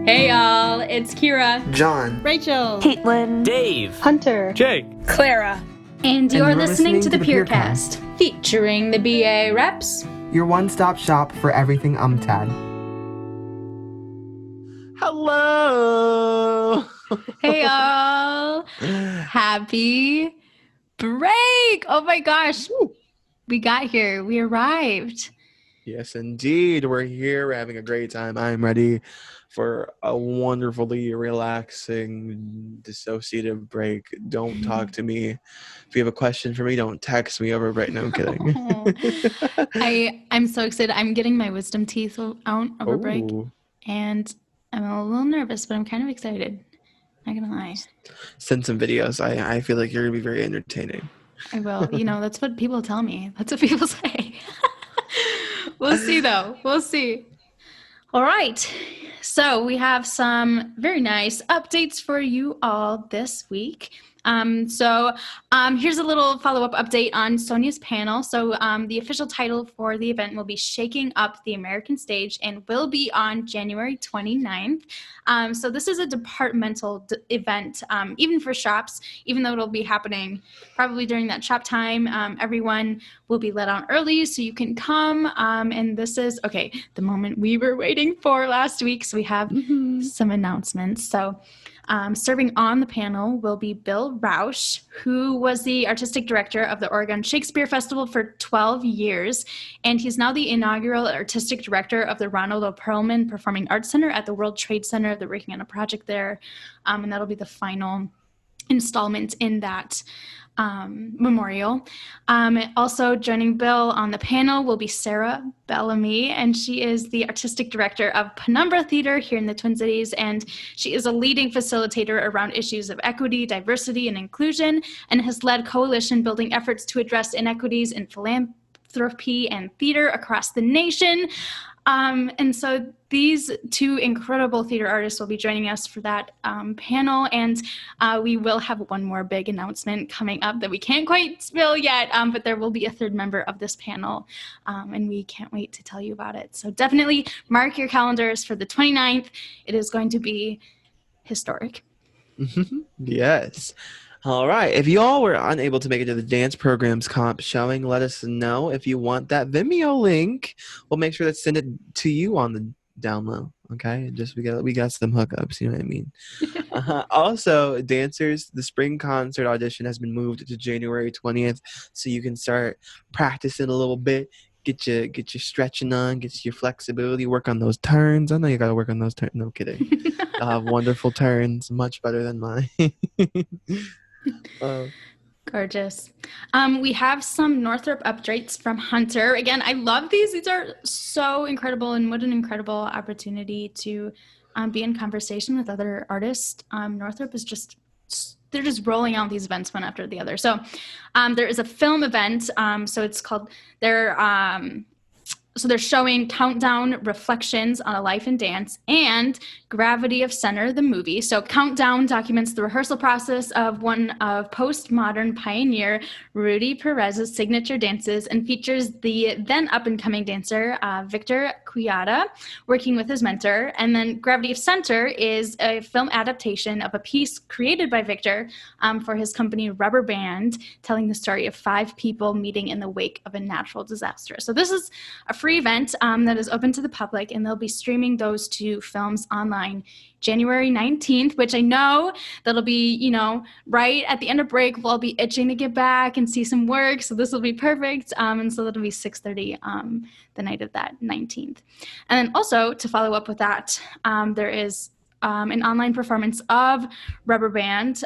Hey y'all, it's Kira, John, Rachel, Caitlin, Dave, Hunter, Jake, Clara, and you're listening to the Peercast, Peercast, featuring the BA reps. your one-stop shop for everything UMTAD. hello. Hey y'all, happy break! Oh my gosh, we got here, we arrived. Yes, indeed. We're here. We're having a great time. I'm ready for a wonderfully relaxing, dissociative break. Don't talk to me. If you have a question for me, don't text me over right now. I'm kidding. I'm so excited. I'm getting my wisdom teeth out over break, and I'm a little nervous, but I'm kind of excited. Not gonna lie. Send some videos. I feel like you're gonna be very entertaining. I will. That's what people tell me. That's what people say. We'll see, though. We'll see. All right. So we have some very nice updates for you all this week. Here's a little follow-up update on Sonia's panel. So the official title for the event will be Shaking Up the American Stage and will be on January 29th. So this is a departmental event, even for shops, even though it'll be happening probably during that shop time. Everyone will be let on early so you can come. And this is, the moment we were waiting for last week. So we have some announcements. So serving on the panel will be Bill Rausch, who was the artistic director of the Oregon Shakespeare Festival for 12 years, and he's now the inaugural artistic director of the Ronald O. Perelman Performing Arts Center at the World Trade Center. They're working on a project there, and that'll be the final installment in that memorial. Also joining Bill on the panel will be Sarah Bellamy, and she is the artistic director of Penumbra Theater here in the Twin Cities, and she is a leading facilitator around issues of equity, diversity, and inclusion, and has led coalition building efforts to address inequities in philanthropy and theater across the nation. And so these two incredible theater artists will be joining us for that panel, and we will have one more big announcement coming up that we can't quite spill yet, but there will be a third member of this panel, and we can't wait to tell you about it. So definitely mark your calendars for the 29th. It is going to be historic. Yes. All right. If you all were unable to make it to the dance programs comp showing, let us know. If you want that Vimeo link, we'll make sure to send it to you on the down low. Okay. We got some hookups. You know what I mean? Also, dancers, the spring concert audition has been moved to January 20th, so you can start practicing a little bit. Get your stretching on, get your flexibility, work on those turns. I know you got to work on those turns. No kidding. They'll have wonderful turns, much better than mine. Gorgeous. We have some Northrop updates from Hunter. Again, I love these. These are so incredible, and what an incredible opportunity to be in conversation with other artists. Northrop is they're just rolling out these events one after the other. So there is a film event. So it's called, they're showing Countdown Reflections on a Life in Dance and Gravity of Center, the movie. So Countdown documents the rehearsal process of one of postmodern pioneer Rudy Perez's signature dances and features the then up-and-coming dancer, Victor Quiada, working with his mentor. And then Gravity of Center is a film adaptation of a piece created by Victor for his company Rubber Band, telling the story of 5 people meeting in the wake of a natural disaster. So this is a free event that is open to the public, and they'll be streaming those 2 films online January 19th, which I know that'll be, right at the end of break. We'll all be itching to get back and see some work, so this will be perfect. And so that'll be 6:30 the night of that 19th. And then also, to follow up with that, there is an online performance of Rubber Band,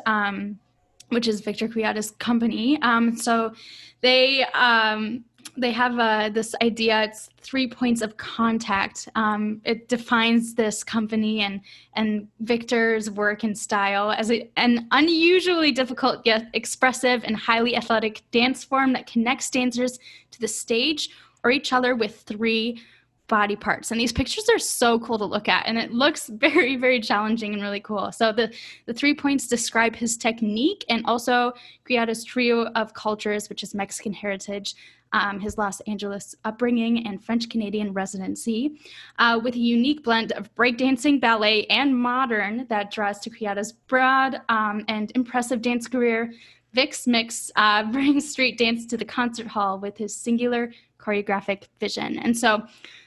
which is Victor Quiada's company. So they have this idea. It's 3 points of contact. It defines this company and Victor's work and style as an unusually difficult yet expressive and highly athletic dance form that connects dancers to the stage or each other with 3 body parts. And these pictures are so cool to look at, and it looks very, very challenging and really cool. So the 3 points describe his technique and also Quiada's trio of cultures, which is Mexican heritage, his Los Angeles upbringing and French-Canadian residency, with a unique blend of breakdancing, ballet, and modern that draws Takayada's broad and impressive dance career. Vix Mix brings street dance to the concert hall with his singular choreographic vision. And so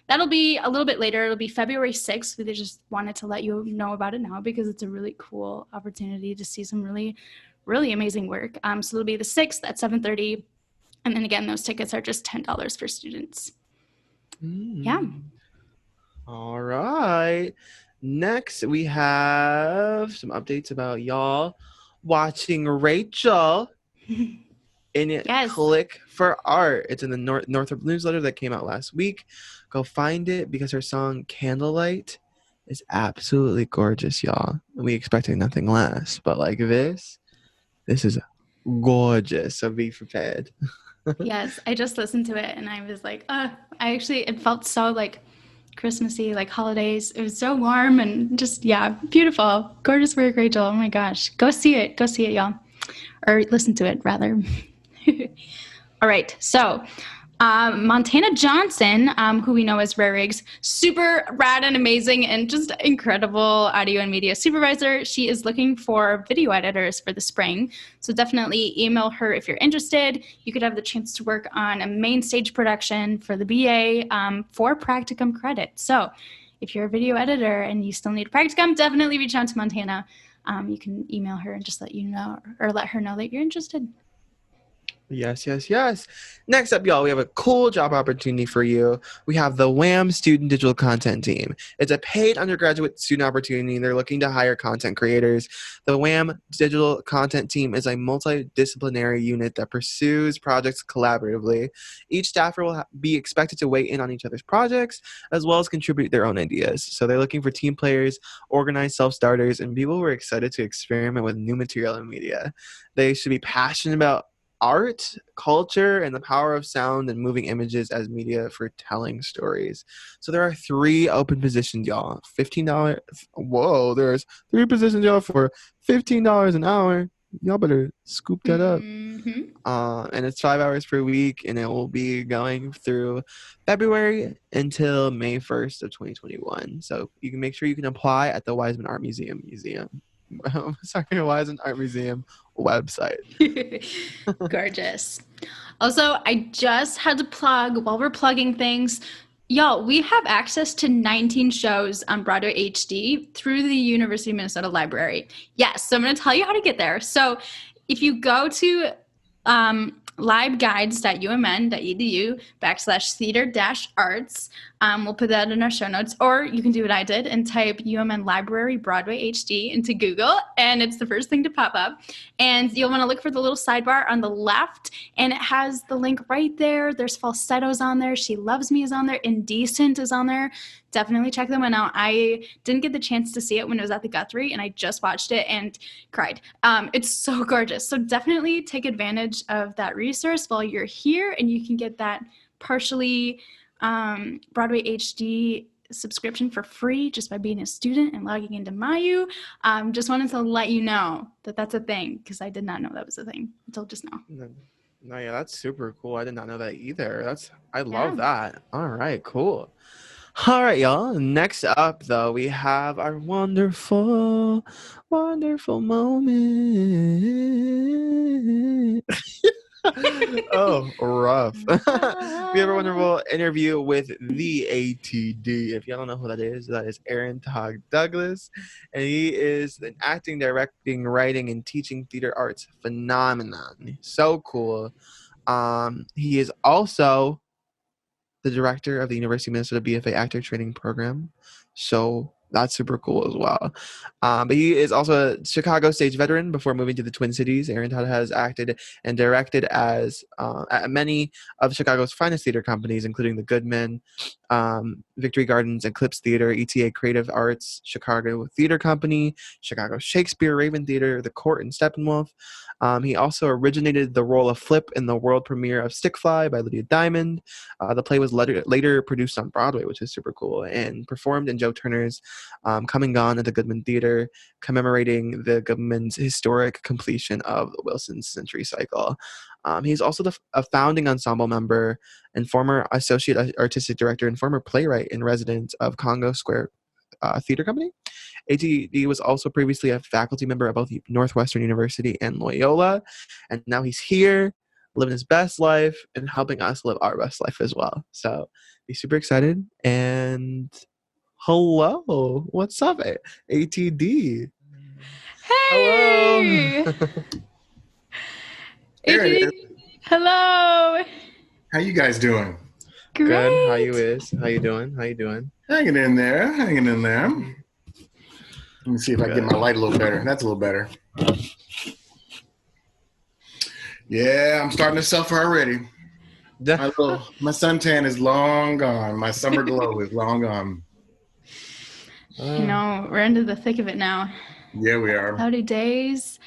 that'll be a little bit later. It'll be February 6th. We just wanted to let you know about it now because it's a really cool opportunity to see some really, really amazing work. So it'll be the 6th at 7:30. And then again, those tickets are just $10 for students. Yeah. All right. Next, we have some updates about y'all watching Rachel in Yes. Click for Art. It's in the Northrop newsletter that came out last week. Go find it because her song Candlelight is absolutely gorgeous, y'all. We expected nothing less, but like this is gorgeous. So be prepared. Yes, I just listened to it and I was like, it felt so like Christmassy, like holidays. It was so warm and just, yeah, beautiful. Gorgeous work, Rachel. Oh my gosh. Go see it, y'all. Or listen to it, rather. All right, so Montana Johnson, who we know as Rare Rigs, super rad and amazing and just incredible audio and media supervisor. She is looking for video editors for the spring. So definitely email her if you're interested. You could have the chance to work on a main stage production for the BA for practicum credit. So if you're a video editor and you still need practicum, definitely reach out to Montana. You can email her and just let her know that you're interested. Yes. Next up, y'all, we have a cool job opportunity for you. We have the WHAM Student Digital Content Team. It's a paid undergraduate student opportunity. They're looking to hire content creators. The WHAM Digital Content Team is a multidisciplinary unit that pursues projects collaboratively. Each staffer will be expected to weigh in on each other's projects, as well as contribute their own ideas. So they're looking for team players, organized self-starters, and people who are excited to experiment with new material and media. They should be passionate about art, culture, and the power of sound and moving images as media for telling stories. So there are 3 open positions, y'all. $15. Whoa, there's 3 positions, y'all, for $15 an hour. Y'all better scoop that up. And it's 5 hours per week, and it will be going through February until May 1st of 2021. So you can make sure you can apply at the Wiseman Art Museum. Wiseman Art Museum website. Gorgeous. Also, I just had to plug, while we're plugging things, y'all, we have access to 19 shows on Broadway HD through the University of Minnesota Library. Yes, so I'm going to tell you how to get there. So if you go to liveguides.umn.edu/theater-arts. We'll put that in our show notes, or you can do what I did and type UMN Library Broadway HD into Google, and it's the first thing to pop up. And you'll want to look for the little sidebar on the left, and it has the link right there. There's Falsettos on there. She Loves Me is on there. Indecent is on there. Definitely check them out. I didn't get the chance to see it when it was at the Guthrie, and I just watched it and cried. It's so gorgeous. So definitely take advantage of that resource while you're here, and you can get that partially Broadway HD subscription for free just by being a student and logging into Mayu. Just wanted to let you know that that's a thing, because I did not know that was a thing until just now. No, yeah, that's super cool. I did not know that either. I love that. All right, cool. All right, y'all. Next up, though, we have our wonderful moment. Oh, rough. We have a wonderful interview with the ATD. If y'all don't know who that is Aaron Todd Douglas. And he is an acting, directing, writing, and teaching theater arts phenomenon. So cool. He is also the director of the University of Minnesota BFA Actor Training Program. So that's super cool as well. But he is also a Chicago stage veteran before moving to the Twin Cities. Aaron Todd has acted and directed at many of Chicago's finest theater companies, including the Goodman, Victory Gardens, Eclipse Theatre, ETA Creative Arts, Chicago Theater Company, Chicago Shakespeare, Raven Theater, the Court and Steppenwolf. He also originated the role of Flip in the world premiere of Stickfly by Lydia Diamond. The play was later produced on Broadway, which is super cool, and performed in Joe Turner's Come and Gone at the Goodman Theater, commemorating the Goodman's historic completion of the Wilson's Century Cycle. He's also a founding ensemble member and former associate artistic director and former playwright in residence of Congo Square Theater Company. ATD was also previously a faculty member at both Northwestern University and Loyola, and now he's here living his best life and helping us live our best life as well. So be super excited. And hello, what's up, ATD? Hey! Hello. There it ATD. is. Hello! How you guys doing? Great! Good. How you is? How you doing? Hanging in there. Let me see if I can get my light a little better. That's a little better. Yeah, I'm starting to suffer already. My suntan is long gone. My summer glow is long gone. You know, we're into the thick of it now. Yeah, we are. Cloudy days.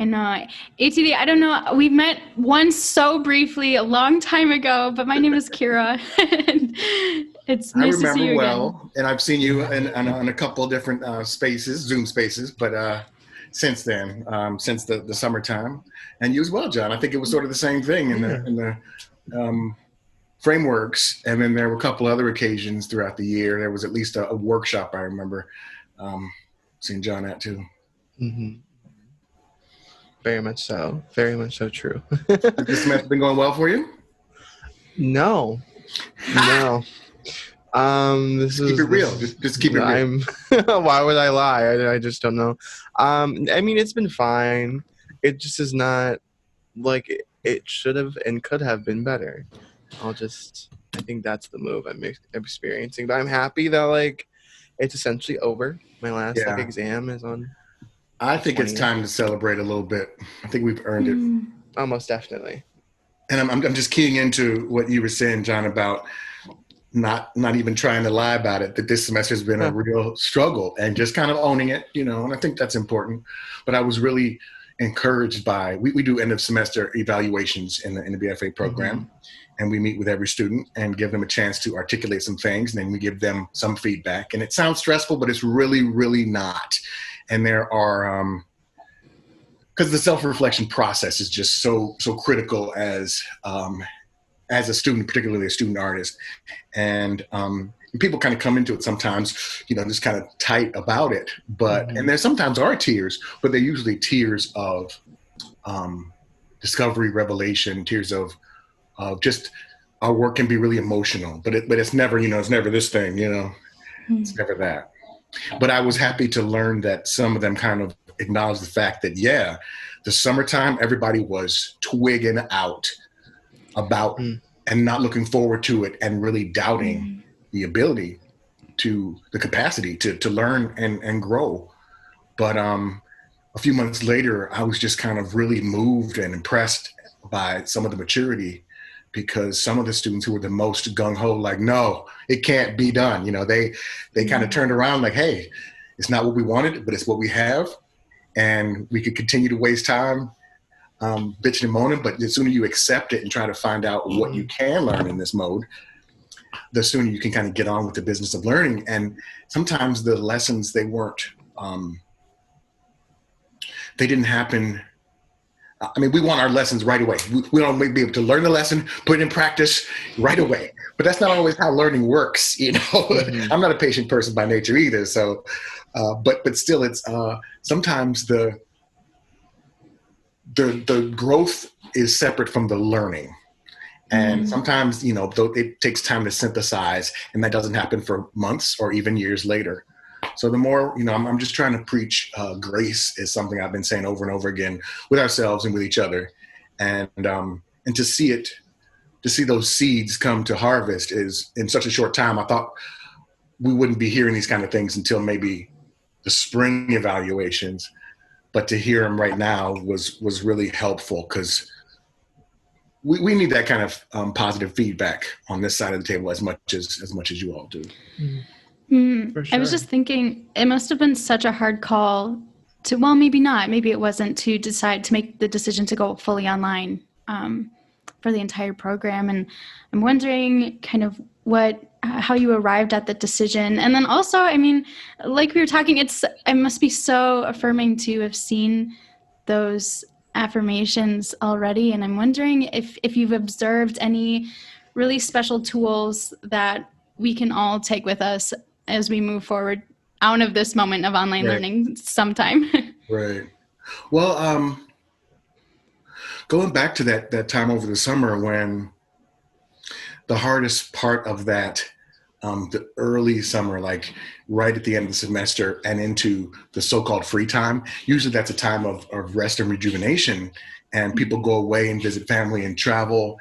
And ATD, I don't know, we met once so briefly a long time ago, but my name is Kira. It's nice to see you again. And I've seen you in a couple of different spaces, Zoom spaces, but since then, since the summertime. And you as well, John. I think it was sort of the same thing in the frameworks. And then there were a couple other occasions throughout the year. There was at least a workshop I remember seeing John at too. Mm-hmm. Very much so true. Has this semester been going well for you? No. This is keep it real. Just keep it real. Why would I lie? I just don't know. I mean, it's been fine. It just is not like it should have and could have been better. I think that's the move I'm experiencing. But I'm happy that like it's essentially over. My last exam is on. I think 20th. It's time to celebrate a little bit. I think we've earned it. Almost definitely. And I'm just keying into what you were saying, John, about not even trying to lie about it, that this semester has been a real struggle and just kind of owning it, and I think that's important. But I was really encouraged by, we do end of semester evaluations in the BFA program, and we meet with every student and give them a chance to articulate some things, and then we give them some feedback. And it sounds stressful, but it's really, really not. And there are, because the self-reflection process is just so critical as a student, particularly a student artist. And people kind of come into it sometimes, just kind of tight about it. But and there sometimes are tears, but they're usually tears of discovery, revelation, tears of just our work can be really emotional. But it's never, it's never this thing, it's never that. But I was happy to learn that some of them kind of acknowledged the fact that, the summertime, everybody was twigging out about and not looking forward to it and really doubting the ability the capacity to learn and grow. But a few months later, I was just kind of really moved and impressed by some of the maturity, because some of the students who were the most gung-ho, like, no, it can't be done. They kind of turned around like, hey, it's not what we wanted, but it's what we have. And we could continue to waste time bitching and moaning, but the sooner you accept it and try to find out what you can learn in this mode, the sooner you can kind of get on with the business of learning. And sometimes the lessons, they weren't, they didn't happen. I mean, we want our lessons right away. We don't be able to learn the lesson, put it in practice right away. But that's not always how learning works, I'm not a patient person by nature either. So, but still, it's sometimes the growth is separate from the learning. And sometimes, it takes time to synthesize, and that doesn't happen for months or even years later. So the more, I'm just trying to preach grace is something I've been saying over and over again with ourselves and with each other. And to see those seeds come to harvest is in such a short time. I thought we wouldn't be hearing these kind of things until maybe the spring evaluations, but to hear them right now was really helpful, because we need that kind of positive feedback on this side of the table as much as you all do. Sure. I was just thinking, it must have been such a hard call to, well, maybe not, maybe it wasn't, to decide to make the decision to go fully online for the entire program. And I'm wondering kind of what how you arrived at the decision. And then also, I mean, like we were talking, it must be so affirming to have seen those affirmations already. And I'm wondering if you've observed any really special tools that we can all take with us as we move forward out of this moment of online Right. learning sometime. Right. Well, going back to that time over the summer when the hardest part of that, the early summer, like right at the end of the semester and into the so-called free time, usually that's a time of rest and rejuvenation, and people go away and visit family and travel.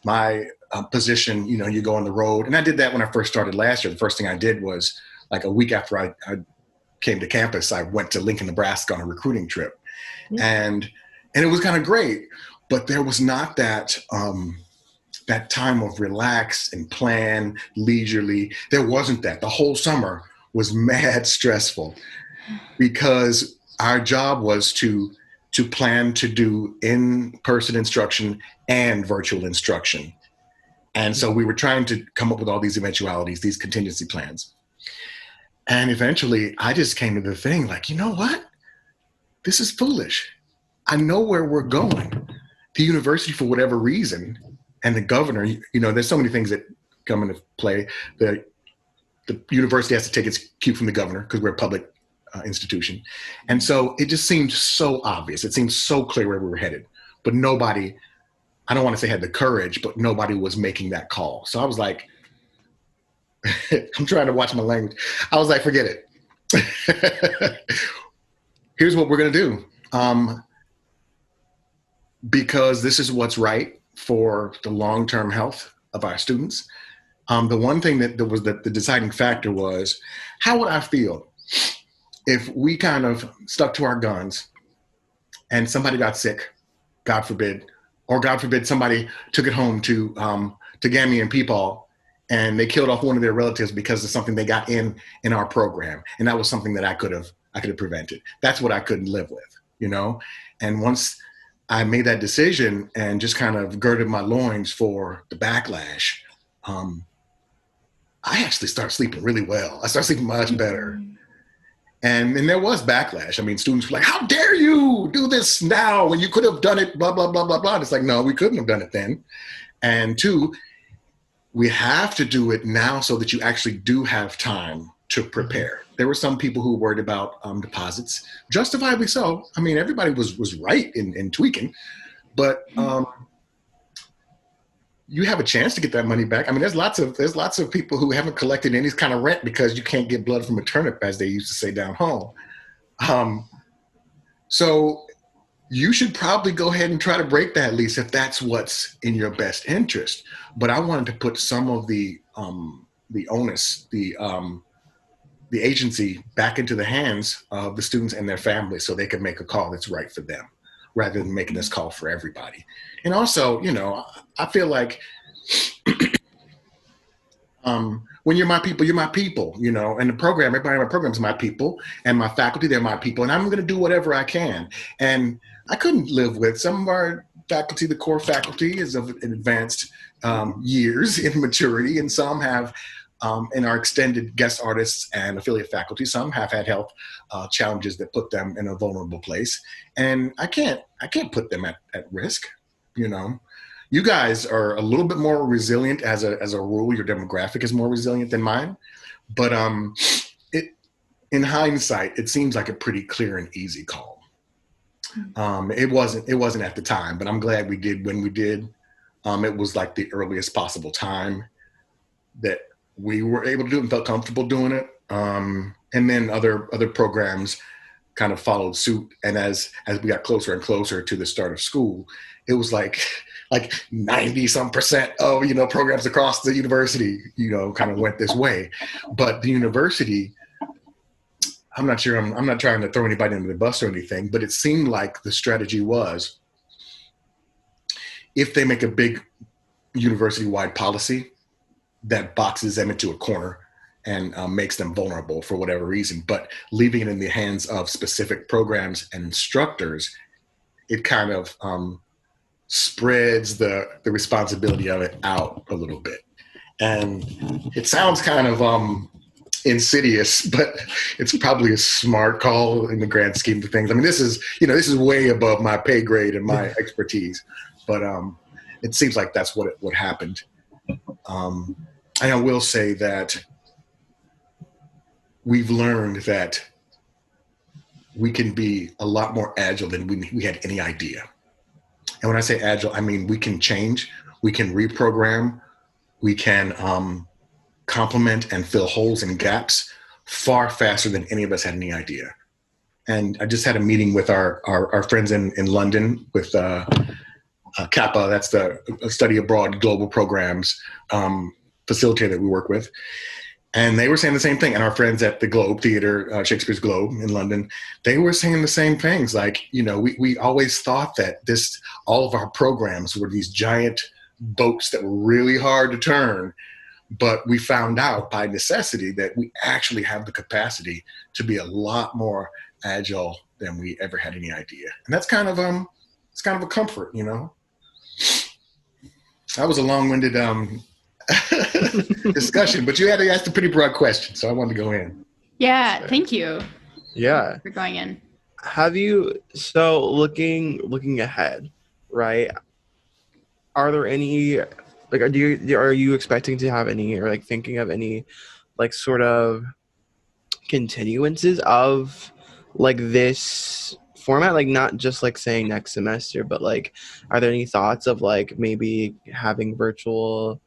My position, you go on the road, and I did that when I first started last year. The first thing I did was, like, a week after I came to campus, I went to Lincoln, Nebraska on a recruiting trip. And it was kind of great, but there was not that time of relax and plan leisurely. There wasn't that. The whole summer was mad stressful because our job was to plan to do in-person instruction and virtual instruction. And so we were trying to come up with all these eventualities, these contingency plans. And eventually I just came to the thing like, you know what? This is foolish. I know where we're going. The university, for whatever reason, and the governor, there's so many things that come into play. The university has to take its cue from the governor because we're a public institution. And so it just seemed so obvious. It seemed so clear where we were headed. But nobody, I don't want to say had the courage, but nobody was making that call. So I was like, I'm trying to watch my language. I was like, forget it. Here's what we're going to do. Because this is what's right for the long-term health of our students. The one thing that was the deciding factor was, how would I feel if we kind of stuck to our guns and somebody got sick, God forbid, or God forbid somebody took it home to Gammy and Peepaw, and they killed off one of their relatives because of something they got in our program. And that was something that I could have prevented. That's what I couldn't live with, And once I made that decision and just kind of girded my loins for the backlash, I actually started sleeping really well. I started sleeping much better. And there was backlash. I mean, students were like, how dare you do this now when you could have done it, blah, blah, blah, blah, blah. And it's like, no, we couldn't have done it then. And two, we have to do it now so that you actually do have time to prepare. There were some people who were worried about deposits, justifiably so. I mean, everybody was right in tweaking, but you have a chance to get that money back. I mean, there's lots of people who haven't collected any kind of rent because you can't get blood from a turnip, as they used to say down home. So you should probably go ahead and try to break that lease if that's what's in your best interest. But I wanted to put some of the onus, the agency back into the hands of the students and their families so they can make a call that's right for them rather than making this call for everybody. And also, I feel like when you're my people, and the program, everybody in my program is my people, and my faculty, they're my people, and I'm going to do whatever I can. And I couldn't live with some of our faculty, the core faculty is of advanced years in maturity, and some have in our extended guest artists and affiliate faculty, some have had health challenges that put them in a vulnerable place. And I can't put them at risk, You guys are a little bit more resilient as a rule. Your demographic is more resilient than mine. But in hindsight, it seems like a pretty clear and easy call. It wasn't at the time, but I'm glad we did when we did. It was like the earliest possible time that we were able to do it and felt comfortable doing it. And then other programs kind of followed suit. And as we got closer and closer to the start of school, it was like 90% of, programs across the university, kind of went this way. But the university, I'm not sure, I'm not trying to throw anybody under the bus or anything, but it seemed like the strategy was, if they make a big university-wide policy that boxes them into a corner and makes them vulnerable for whatever reason, but leaving it in the hands of specific programs and instructors, it kind of spreads the responsibility of it out a little bit. And it sounds kind of insidious, but it's probably a smart call in the grand scheme of things. I mean, this is way above my pay grade and my expertise, but it seems like that's what happened. And I will say that we've learned that we can be a lot more agile than we had any idea. And when I say agile, I mean we can change, we can reprogram, we can complement and fill holes and gaps far faster than any of us had any idea. And I just had a meeting with our friends in London with CAPA, that's the Study Abroad Global Programs facilitator that we work with. And they were saying the same thing. And our friends at the Globe Theatre, Shakespeare's Globe in London, they were saying the same things. Like, we always thought that all of our programs were these giant boats that were really hard to turn. But we found out by necessity that we actually have the capacity to be a lot more agile than we ever had any idea. And that's kind of it's kind of a comfort, That was a long-winded discussion, but you had to ask a pretty broad question, so I wanted to go in. Yeah, thank you. Yeah. For going in. Have you, so looking ahead, right? Are there any, like, are you expecting to have any, or like thinking of any, like, sort of continuances of like this format, like not just like saying next semester, but like, are there any thoughts of like maybe having virtual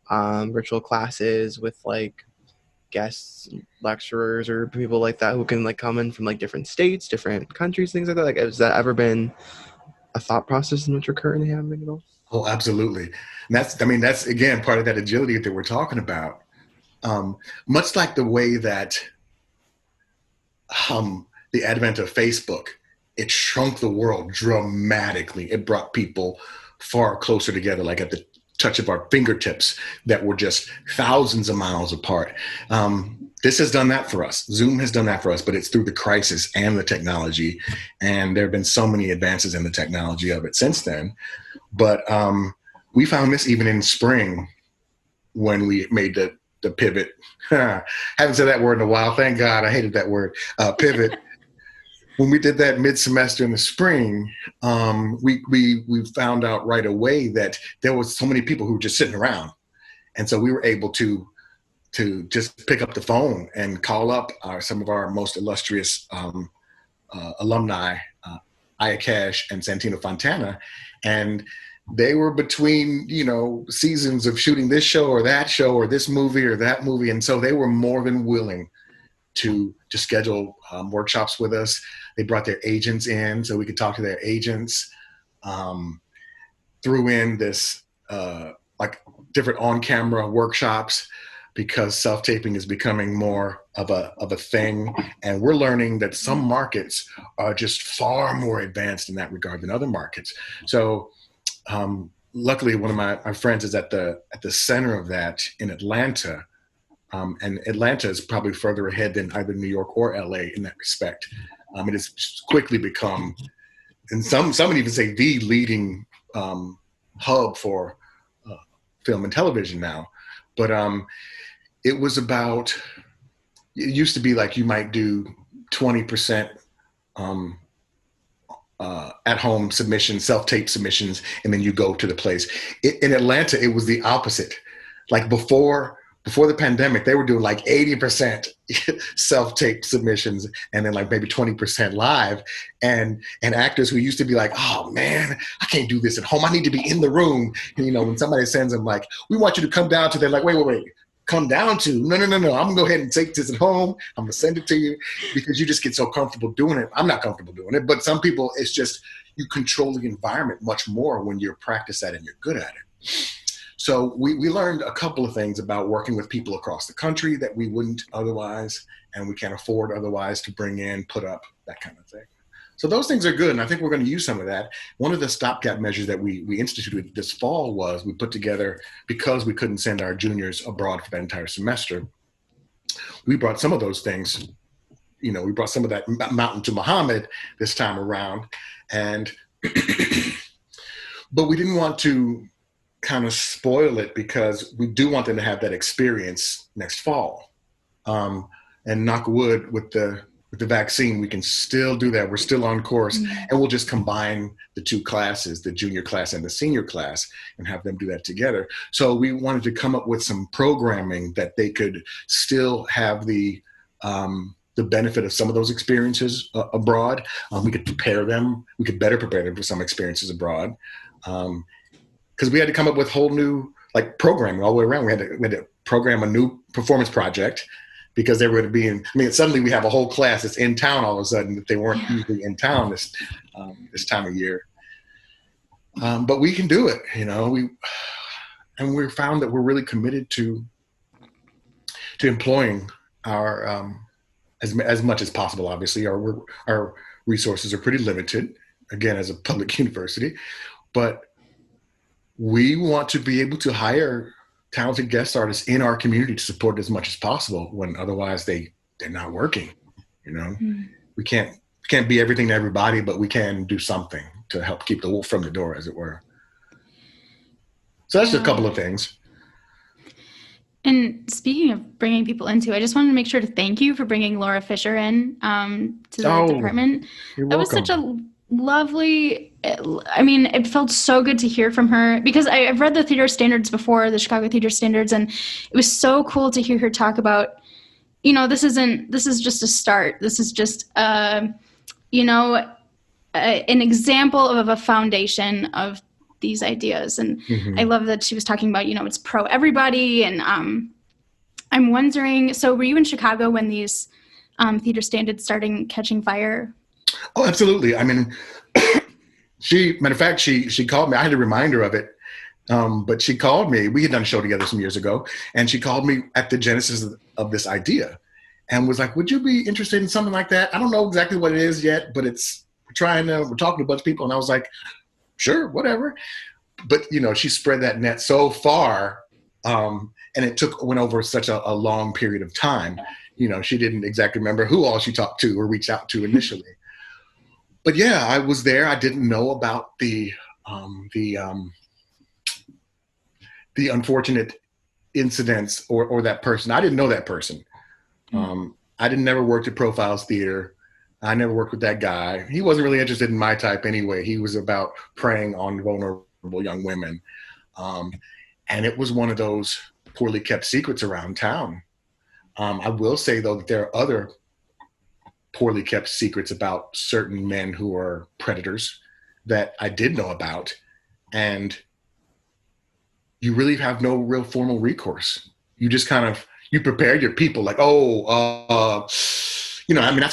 classes with like guests, lecturers, or people like that who can like come in from like different states, different countries, things like that? Like, has that ever been a thought process in what you're currently having at all? Oh, absolutely. And that's again part of that agility that we're talking about. Much like the way that the advent of Facebook, it shrunk the world dramatically. It brought people far closer together, like at the touch of our fingertips that were just thousands of miles apart. This has done that for us. Zoom has done that for us, but it's through the crisis and the technology. And there have been so many advances in the technology of it since then. But we found this even in spring when we made the pivot. Haven't said that word in a while. Thank God. I hated that word, pivot. When we did that mid-semester in the spring, we found out right away that there was so many people who were just sitting around. And so we were able to just pick up the phone and call up some of our most illustrious alumni, Aya Cash and Santino Fontana. And they were between, seasons of shooting this show or this movie or that movie. And so they were more than willing to schedule workshops with us. They brought their agents in so we could talk to their agents. Threw in this like different on-camera workshops because self-taping is becoming more of a thing. And we're learning that some markets are just far more advanced in that regard than other markets. So luckily, one of my friends is at the center of that in Atlanta. And Atlanta is probably further ahead than either New York or LA in that respect. It has quickly become, and some would even say the leading hub for film and television now. But it used to be like you might do 20% at-home submissions, self-tape submissions, and then you go to the place. In Atlanta, it was the opposite. Like before the pandemic, they were doing like 80% self-tape submissions and then like maybe 20% live. And actors who used to be like, oh man, I can't do this at home. I need to be in the room. And, when somebody sends them like, we want you to come down to, they're like, wait, come down to, no. I'm gonna go ahead and take this at home. I'm gonna send it to you because you just get so comfortable doing it. I'm not comfortable doing it, but some people, it's just, you control the environment much more when you're practiced at it and you're good at it. So we learned a couple of things about working with people across the country that we wouldn't otherwise, and we can't afford otherwise to bring in, put up, that kind of thing. So those things are good, and I think we're going to use some of that. One of the stopgap measures that we instituted this fall was we put together, because we couldn't send our juniors abroad for that entire semester, we brought some of those things, we brought some of that mountain to Muhammad this time around, and but we didn't want to kind of spoil it because we do want them to have that experience next fall. And knock wood, with the vaccine, we can still do that. We're still on course, and we'll just combine the two classes, the junior class and the senior class, and have them do that together. So we wanted to come up with some programming that they could still have the benefit of some of those experiences abroad. We could prepare them. We could better prepare them for some experiences abroad. Because we had to come up with whole new programming all the way around. We had to program a new performance project because they were going to be suddenly we have a whole class that's in town all of a sudden that they weren't usually in town this time of year. But we can do it, we found that we're really committed to employing our as much as possible. Obviously, our resources are pretty limited, again, as a public university, but we want to be able to hire talented guest artists in our community to support as much as possible when otherwise they're not working. We can't be everything to everybody, but we can do something to help keep the wolf from the door, as it were. So that's just a couple of things. And speaking of bringing people into, I just wanted to make sure to thank you for bringing Laura Fisher in to the department. You're welcome. That was such a lovely, it felt so good to hear from her because I've read the theater standards before, the Chicago Theater Standards, and it was so cool to hear her talk about, this is just a start. This is just, an example of a foundation of these ideas. And I love that she was talking about, it's pro everybody. And I'm wondering, so were you in Chicago when these theater standards started catching fire? Oh, absolutely. Matter of fact, she called me. I had to remind her of it. But she called me. We had done a show together some years ago, and she called me at the genesis of this idea and was like, would you be interested in something like that? I don't know exactly what it is yet, but we're talking to a bunch of people. And I was like, sure, whatever. But, she spread that net so far, and it went over such a long period of time. She didn't exactly remember who all she talked to or reached out to initially. But yeah, I was there. I didn't know about the unfortunate incidents or that person. I didn't know that person. I never worked at Profiles Theater. I never worked with that guy. He wasn't really interested in my type anyway. He was about preying on vulnerable young women. And it was one of those poorly kept secrets around town. I will say, though, that there are other poorly kept secrets about certain men who are predators that I did know about. And you really have no real formal recourse. You just you prepare your people like, that's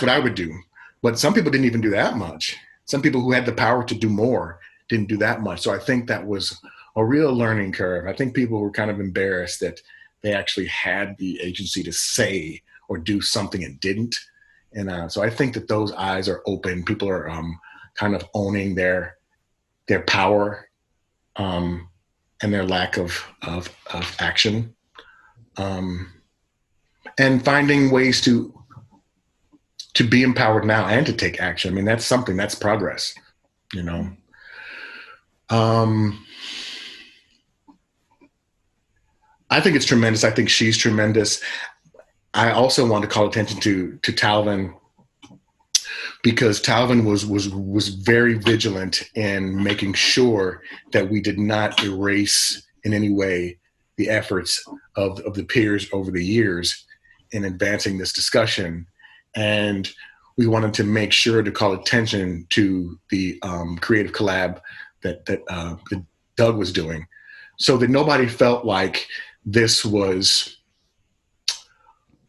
what I would do. But some people didn't even do that much. Some people who had the power to do more didn't do that much. So I think that was a real learning curve. I think people were kind of embarrassed that they actually had the agency to say or do something and didn't. And so I think that those eyes are open. People are kind of owning their power and their lack of action, and finding ways to be empowered now and to take action. That's something, that's progress, I think it's tremendous. I think she's tremendous. I also want to call attention to Talvin, because Talvin was very vigilant in making sure that we did not erase in any way the efforts of the peers over the years in advancing this discussion. And we wanted to make sure to call attention to the creative collab that Doug was doing, so that nobody felt like this was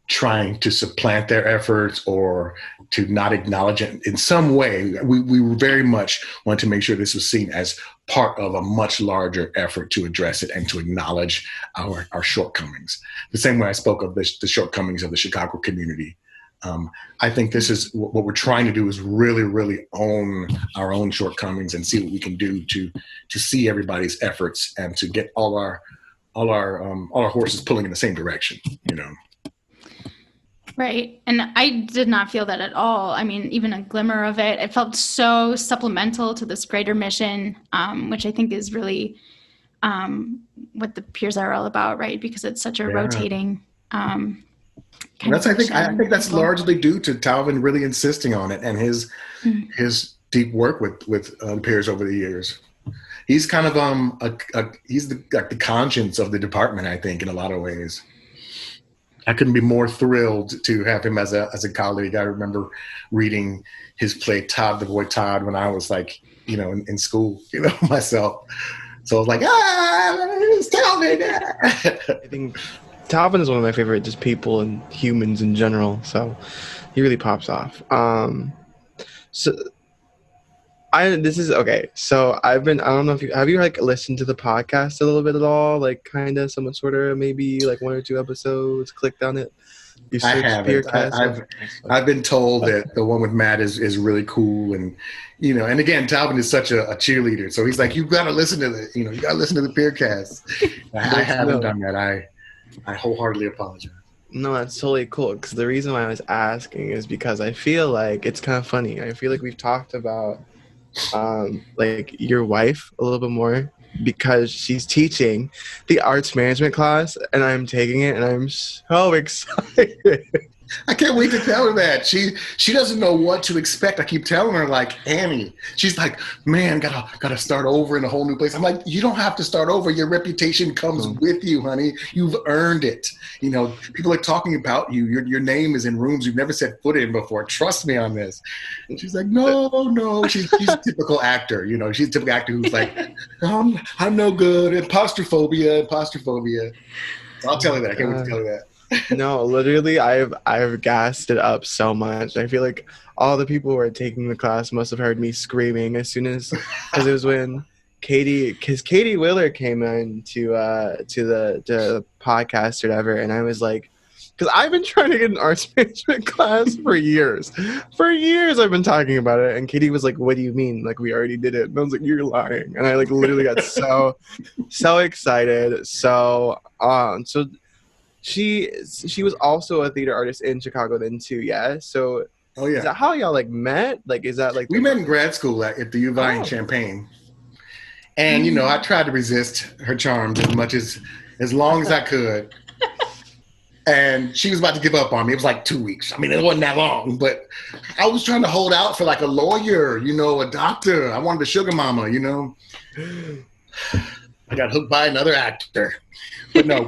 trying to supplant their efforts or to not acknowledge it in some way. We very much want to make sure this was seen as part of a much larger effort to address it and to acknowledge our shortcomings. The same way I spoke of the shortcomings of the Chicago community. I think this is what we're trying to do, is really, really own our own shortcomings and see what we can do to see everybody's efforts and to get all our horses pulling in the same direction, Right. And I did not feel that at all. Even a glimmer of it. It felt so supplemental to this greater mission, which I think is really what the peers are all about, right? Because it's such a rotating kind that's of I think that's people. largely due to Talvin really insisting on it and his deep work with peers over the years. He's kind of he's like the conscience of the department, I think, in a lot of ways. I couldn't be more thrilled to have him as a colleague. I remember reading his play Todd the Boy Todd when I was like, in school, myself. So I was like, it's Talvin. I think Talvin is one of my favorite just people and humans in general. So he really pops off. So I don't know if have you like listened to the podcast a little bit at all? Like kind of, somewhat, sort of, maybe like 1 or 2 episodes, clicked on it? I haven't. I've been told that the one with Matt is really cool, and and again, Talvin is such a cheerleader, so he's like, you got to listen to the you got to listen to the Peercast. I haven't done that. I wholeheartly apologize. No, that's totally cool. Because the reason why I was asking is because I feel like it's kind of funny. I feel like we've talked about like your wife a little bit more because she's teaching the arts management class and I'm taking it and I'm so excited. I can't wait to tell her that. She doesn't know what to expect. I keep telling her, like, Annie, she's like, man, gotta start over in a whole new place. I'm like, you don't have to start over. Your reputation comes with you, honey. You've earned it. People are talking about you. Your name is in rooms you've never set foot in before. Trust me on this. And she's like, no. She's a typical actor. She's a typical actor who's like, I'm no good. Imposter phobia. So I'll tell her that. I can't wait to tell her that. No, literally, I've gassed it up so much. I feel like all the people who are taking the class must have heard me screaming as soon as, because it was when Katie Willer came in to the podcast or whatever, and I was like, because I've been trying to get an arts management class for years. For years I've been talking about it, and Katie was like, what do you mean? Like, we already did it. And I was like, you're lying. And I like literally got so excited. So She was also a theater artist in Chicago then too, yeah? So is that how y'all like met? Like, is that like... We met in grad school at the U of I in Champaign. And, I tried to resist her charms as long as I could. And she was about to give up on me. It was like 2 weeks. I mean, it wasn't that long, but I was trying to hold out for like a lawyer, a doctor. I wanted a sugar mama, I got hooked by another actor. But no,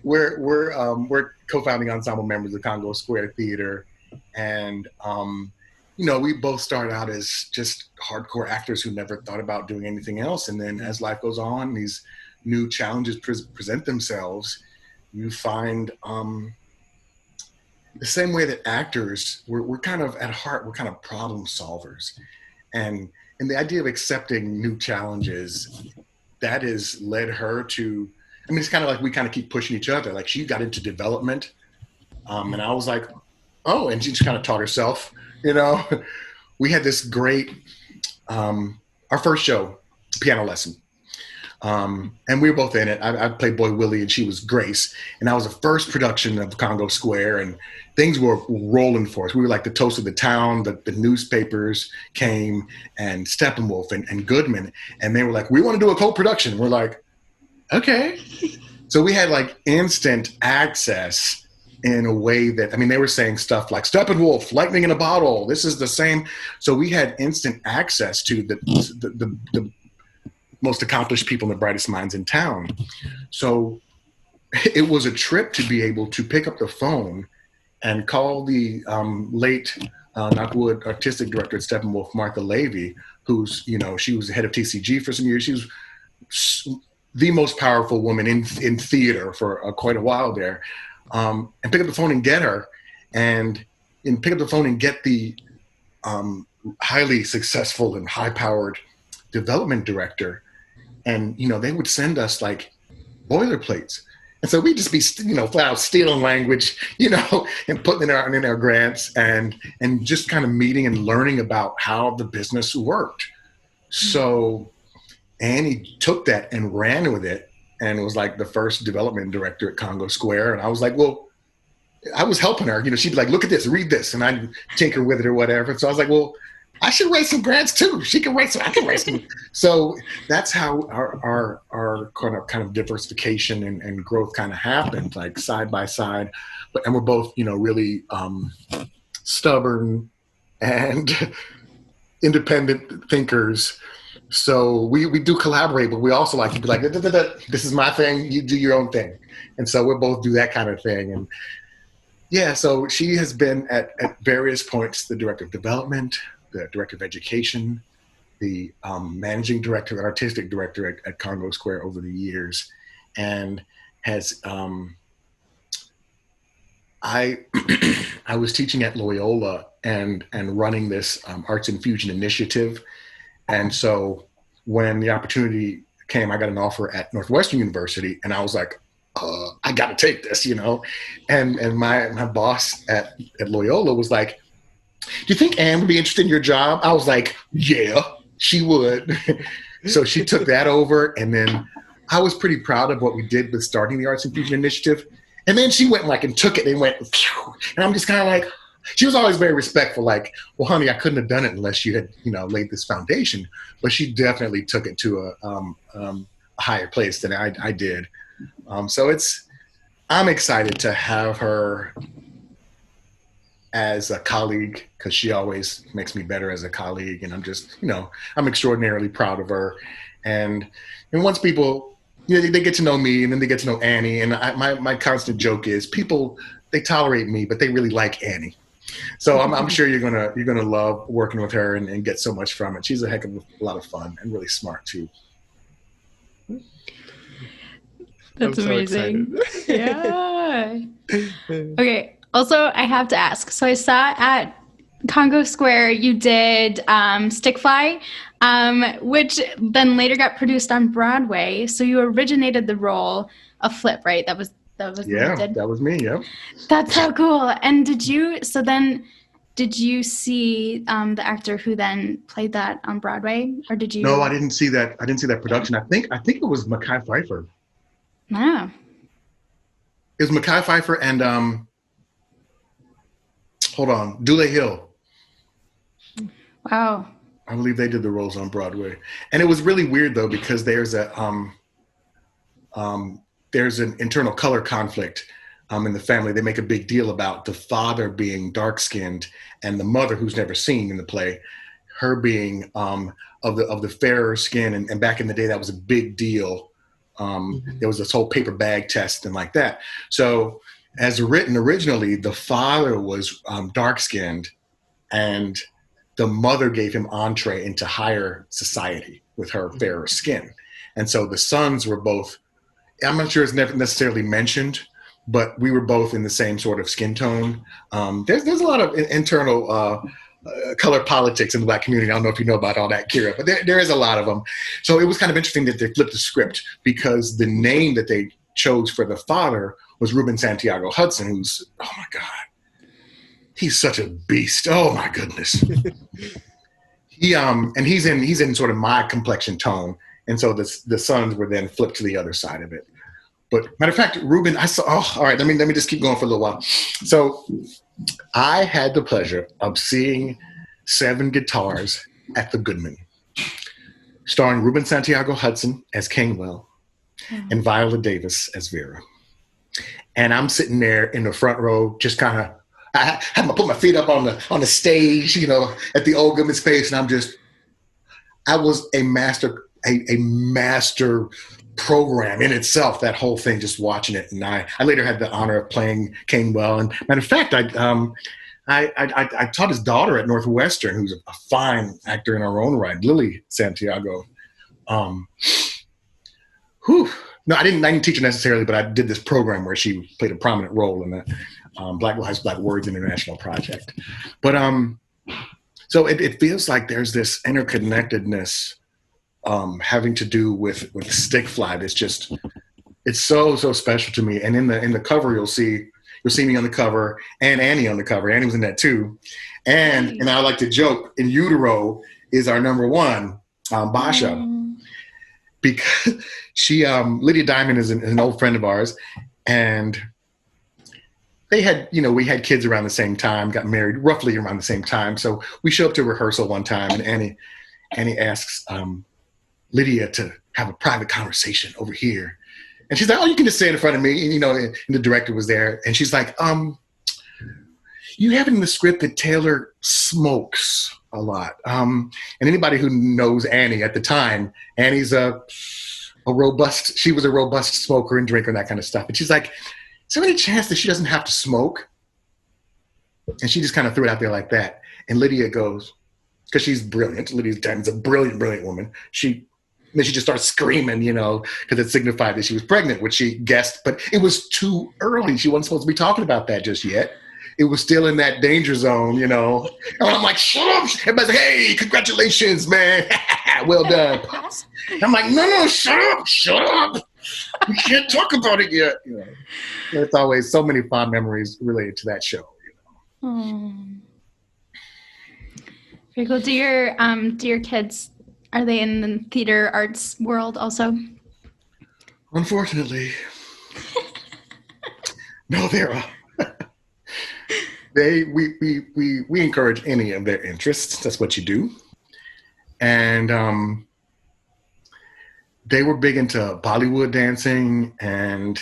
we're co-founding ensemble members of Congo Square Theater, and we both started out as just hardcore actors who never thought about doing anything else, and then as life goes on, these new challenges present themselves. You find the same way that actors, we're kind of at heart, we're kind of problem solvers, and the idea of accepting new challenges, that has led her to, it's kind of like we kind of keep pushing each other. Like, she got into development, and I was like, oh, and she just kind of taught herself, We had this great, our first show, piano lesson. And we were both in it. I played Boy Willie and she was Grace. And that was the first production of Congo Square, and things were rolling for us. We were like the toast of the town. The newspapers came, and Steppenwolf and Goodman, and they were like, we want to do a co-production. We're like, okay. So we had like instant access in a way that, they were saying stuff like Steppenwolf, lightning in a bottle. This is the same. So we had instant access to the most accomplished people and the brightest minds in town. So it was a trip to be able to pick up the phone and call the late Knockwood artistic director at Steppenwolf, Martha Levy, who's, she was the head of TCG for some years. She was the most powerful woman in theater for quite a while there. And pick up the phone and get her, and pick up the phone and get the highly successful and high-powered development director. And, they would send us like boilerplates. And so we'd just be, flat out stealing language, and putting in our grants and just kind of meeting and learning about how the business worked. So Annie took that and ran with it and was like the first development director at Congo Square. And I was like, well, I was helping her, she'd be like, look at this, read this. And I'd tinker with it or whatever. So I was like, well, I should write some grants too. She can write some. I can write some. So that's how our kind of diversification and growth kind of happened, like side by side. And we're both, really stubborn and independent thinkers. So we do collaborate, but we also like to be like, this is my thing. You do your own thing. And so we'll both do that kind of thing. And yeah, so she has been at various points the director of development, the director of education, the managing director, artistic director at Congo Square over the years, and has I was teaching at Loyola and running this Arts Infusion initiative, and so when the opportunity came, I got an offer at Northwestern University, and I was like, I got to take this, and my boss at Loyola was like, do you think Anne would be interested in your job? I was like, yeah, she would. So she took that over. And then I was pretty proud of what we did with starting the Arts Infusion Initiative. And then she went and took it and went, phew. And I'm just kind of like, she was always very respectful. Like, well, honey, I couldn't have done it unless you had, laid this foundation. But she definitely took it to a higher place than I did. So I'm excited to have her as a colleague, because she always makes me better as a colleague, and I'm just, I'm extraordinarily proud of her. And once people, they get to know me, and then they get to know Annie, and my constant joke is people, they tolerate me, but they really like Annie. So I'm sure you're gonna love working with her and get so much from it. She's a heck of a lot of fun and really smart too. That's amazing. Yeah. Okay. Also, I have to ask. So I saw at Congo Square you did Stickfly, which then later got produced on Broadway. So you originated the role of Flip, right? That was that was me. Yeah. That's so cool. And did you see the actor who then played that on Broadway, or did you? No, I didn't see that. I didn't see that production. I think it was Mekhi Phifer. Ah. It was Mekhi Phifer and hold on, Dule Hill. Wow. I believe they did the roles on Broadway. And it was really weird though, because there's an internal color conflict in the family. They make a big deal about the father being dark-skinned and the mother, who's never seen in the play, her being of the fairer skin. And back in the day, that was a big deal. There was this whole paper bag test and like that. So as written originally, the father was dark-skinned, and the mother gave him entree into higher society with her fairer skin. And so the sons were both, I'm not sure it's never necessarily mentioned, but we were both in the same sort of skin tone. There's a lot of internal color politics in the Black community. I don't know if you know about all that, Kira, but there is a lot of them. So it was kind of interesting that they flipped the script, because the name that they chose for the father was Ruben Santiago Hudson, who's, oh my God, he's such a beast. Oh my goodness. And he's in sort of my complexion tone. And so the sons were then flipped to the other side of it. But matter of fact, Ruben, I saw, all right, let me just keep going for a little while. So I had the pleasure of seeing 7 Guitars at the Goodman, starring Ruben Santiago Hudson as Kingwell and Viola Davis as Vera. And I'm sitting there in the front row, just kind of, I had to put my feet up on the stage, at the old Goodman space, and I was a master program in itself, that whole thing, just watching it. And I later had the honor of playing Kingwell. And matter of fact, I taught his daughter at Northwestern, who's a fine actor in her own right, Lily Santiago. No, I didn't teach her necessarily, but I did this program where she played a prominent role in the Black Lives, Black Words International Project. But so it feels like there's this interconnectedness having to do with Stickfly. It's so special to me. And in the cover, you'll see me on the cover and Annie on the cover. Annie was in that too. And I like to joke, in utero is our number one, Basha. Because she, Lydia Diamond is an old friend of ours, and they had, we had kids around the same time, got married roughly around the same time. So we show up to rehearsal one time, and Annie asks Lydia to have a private conversation over here. And she's like, oh, you can just say it in front of me. And the director was there. And she's like, you have it in the script that Taylor smokes a lot. And anybody who knows Annie at the time, Annie's she was a robust smoker and drinker and that kind of stuff. And she's like, is there any chance that she doesn't have to smoke? And she just kind of threw it out there like that. And Lydia goes, because she's brilliant. Lydia's a brilliant, brilliant woman. Then she just started screaming, because it signified that she was pregnant, which she guessed, but it was too early. She wasn't supposed to be talking about that just yet. It was still in that danger zone, And I'm like, shut up. Everybody's like, hey, congratulations, man. Well done. And I'm like, no, shut up. We can't talk about it yet. There's always so many fond memories related to that show. Very cool. Do your kids, are they in the theater arts world also? Unfortunately, no, they're. We encourage any of their interests. That's what you do, and they were big into Bollywood dancing, and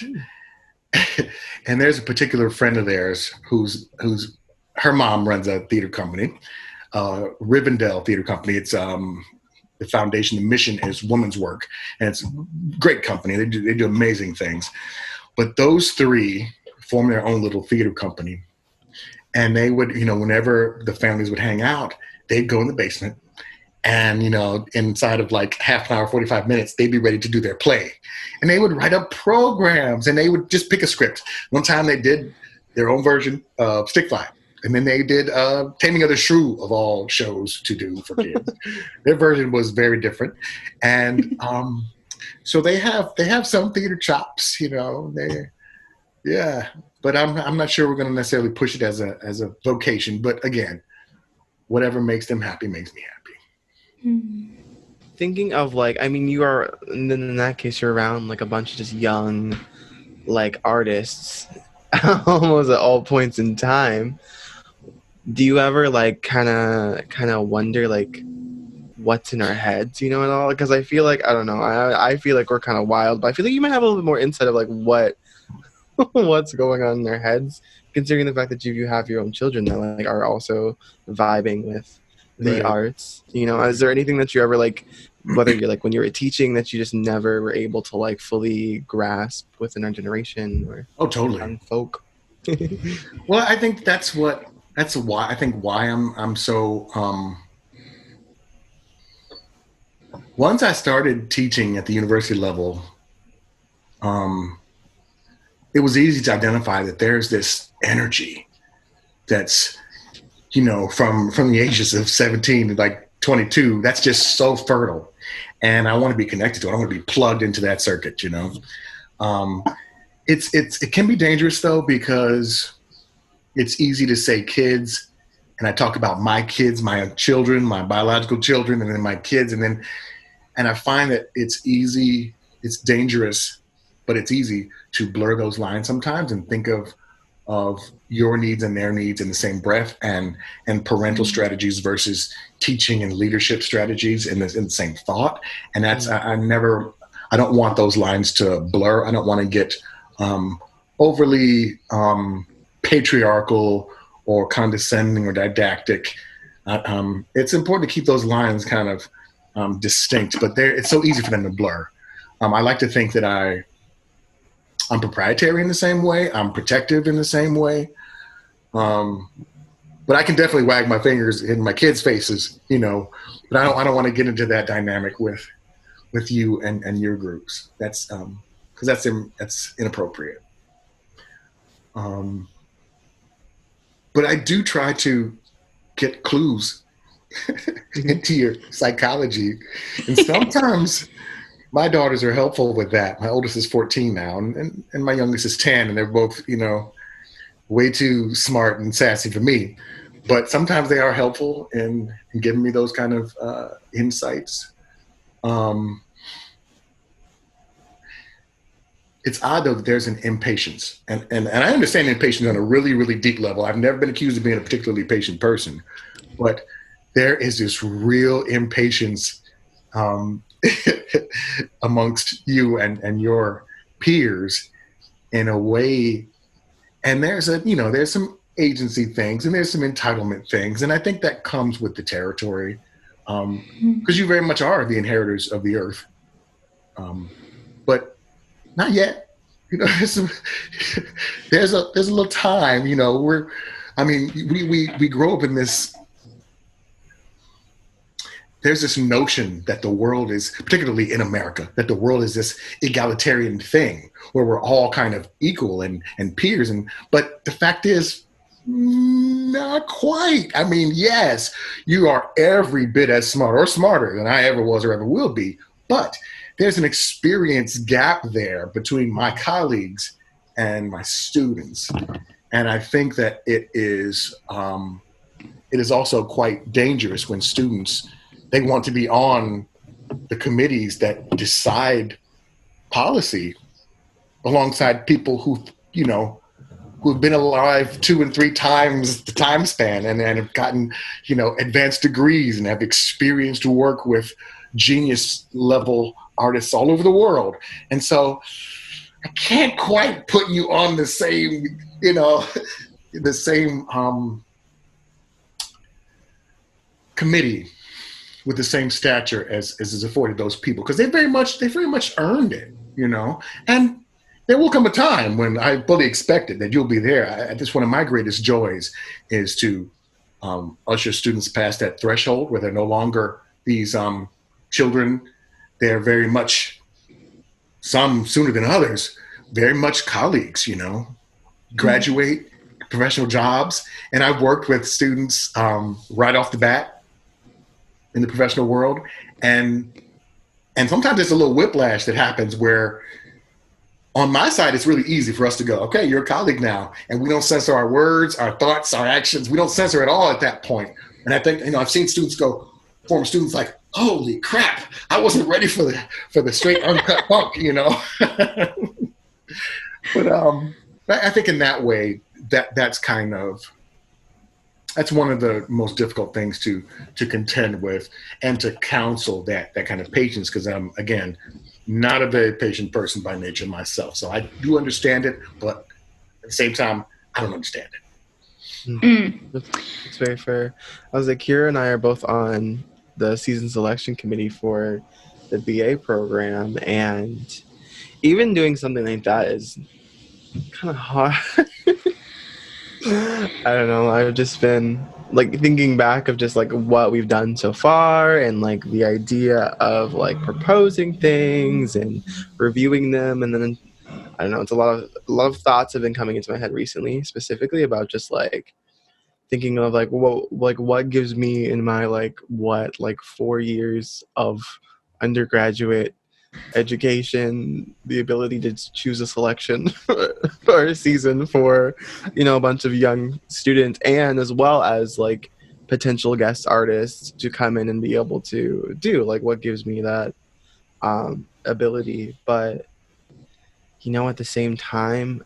there's a particular friend of theirs who's her mom runs a theater company, Rivendell Theater Company. It's the foundation, the mission is women's work, and it's a great company. They do amazing things. But those three formed their own little theater company, and they would, whenever the families would hang out, they'd go in the basement, and inside of like half an hour, 45 minutes, they'd be ready to do their play, and they would write up programs, and they would just pick a script. One time they did their own version of Stick Fight. And then they did Taming of the Shrew, of all shows to do for kids. Their version was very different. And so they have some theater chops, yeah. But I'm not sure we're going to necessarily push it as a vocation. But again, whatever makes them happy makes me happy. Thinking of you are, in that case, you're around like a bunch of just young, artists, almost at all points in time. Do you ever kind of wonder what's in our heads, at all? Because I feel I don't know, I feel like we're kind of wild, but I feel like you might have a little bit more insight of what's going on in their heads, considering the fact that you have your own children that are also vibing with the arts. Is there anything that you ever whether you're when you were teaching that you just never were able to fully grasp within our generation or totally young folk? Well, I think why I'm so once I started teaching at the university level, it was easy to identify that there's this energy that's from the ages of 17 to 22, that's just so fertile, and I want to be connected to it. I want to be plugged into that circuit. It can be dangerous though, because it's easy to say kids, and I talk about my kids, my children, my biological children, and then my kids, and I find that it's dangerous, but it's easy to blur those lines sometimes and think of your needs and their needs in the same breath, and parental strategies versus teaching and leadership strategies in the same thought. And that's I don't want those lines to blur. I don't want to get overly patriarchal or condescending or didactic. It's important to keep those lines kind of distinct, but it's so easy for them to blur. I like to think that I'm proprietary in the same way. I'm protective in the same way. But I can definitely wag my fingers in my kids' faces, but I don't want to get into that dynamic with you and your groups. That's because that's inappropriate. But I do try to get clues into your psychology. And sometimes my daughters are helpful with that. My oldest is 14 now, and my youngest is 10, and they're both, way too smart and sassy for me. But sometimes they are helpful in giving me those kind of insights. it's odd though that there's an impatience, and I understand impatience on a really, really deep level. I've never been accused of being a particularly patient person, but there is this real impatience amongst you and your peers in a way. And there's some agency things and there's some entitlement things, and I think that comes with the territory, because you very much are the inheritors of the earth, but not yet. There's a little time. We grow up in this. There's this notion that the world is, particularly in America, that the world is this egalitarian thing where we're all kind of equal and peers. But the fact is, not quite. Yes, you are every bit as smart or smarter than I ever was or ever will be, but there's an experience gap there between my colleagues and my students. And I think that it is also quite dangerous when students, they want to be on the committees that decide policy alongside people who've been alive 2 and 3 times the time span and have gotten, advanced degrees and have experienced work with genius level artists all over the world. And so I can't quite put you on the same, committee with the same stature as is afforded those people, because they very much earned it, and there will come a time when I fully expect it that you'll be there. That's one of my greatest joys, is to usher students past that threshold where they're no longer these children. They're very much, some sooner than others, very much colleagues, graduate, professional jobs. And I've worked with students right off the bat in the professional world. And sometimes there's a little whiplash that happens where on my side, it's really easy for us to go, okay, you're a colleague now. And we don't censor our words, our thoughts, our actions. We don't censor at all at that point. And I think, I've seen students former students like, holy crap, I wasn't ready for the straight uncut funk, But I think in that way, that's one of the most difficult things to contend with and to counsel that kind of patience, because I'm, again, not a very patient person by nature myself. So I do understand it, but at the same time, I don't understand it. It's very fair. I was like, Kira and I are both on the season selection committee for the BA program, and even doing something like that is kind of hard. I don't know. I've just been like thinking back of just like what we've done so far, and like the idea of like proposing things and reviewing them, and then I don't know. It's a lot of thoughts have been coming into my head recently, specifically about just like thinking of like what gives me in my 4 years of undergraduate education the ability to choose a selection for a season for a bunch of young students, and as well as like potential guest artists to come in and be able to do like what gives me that ability. But at the same time,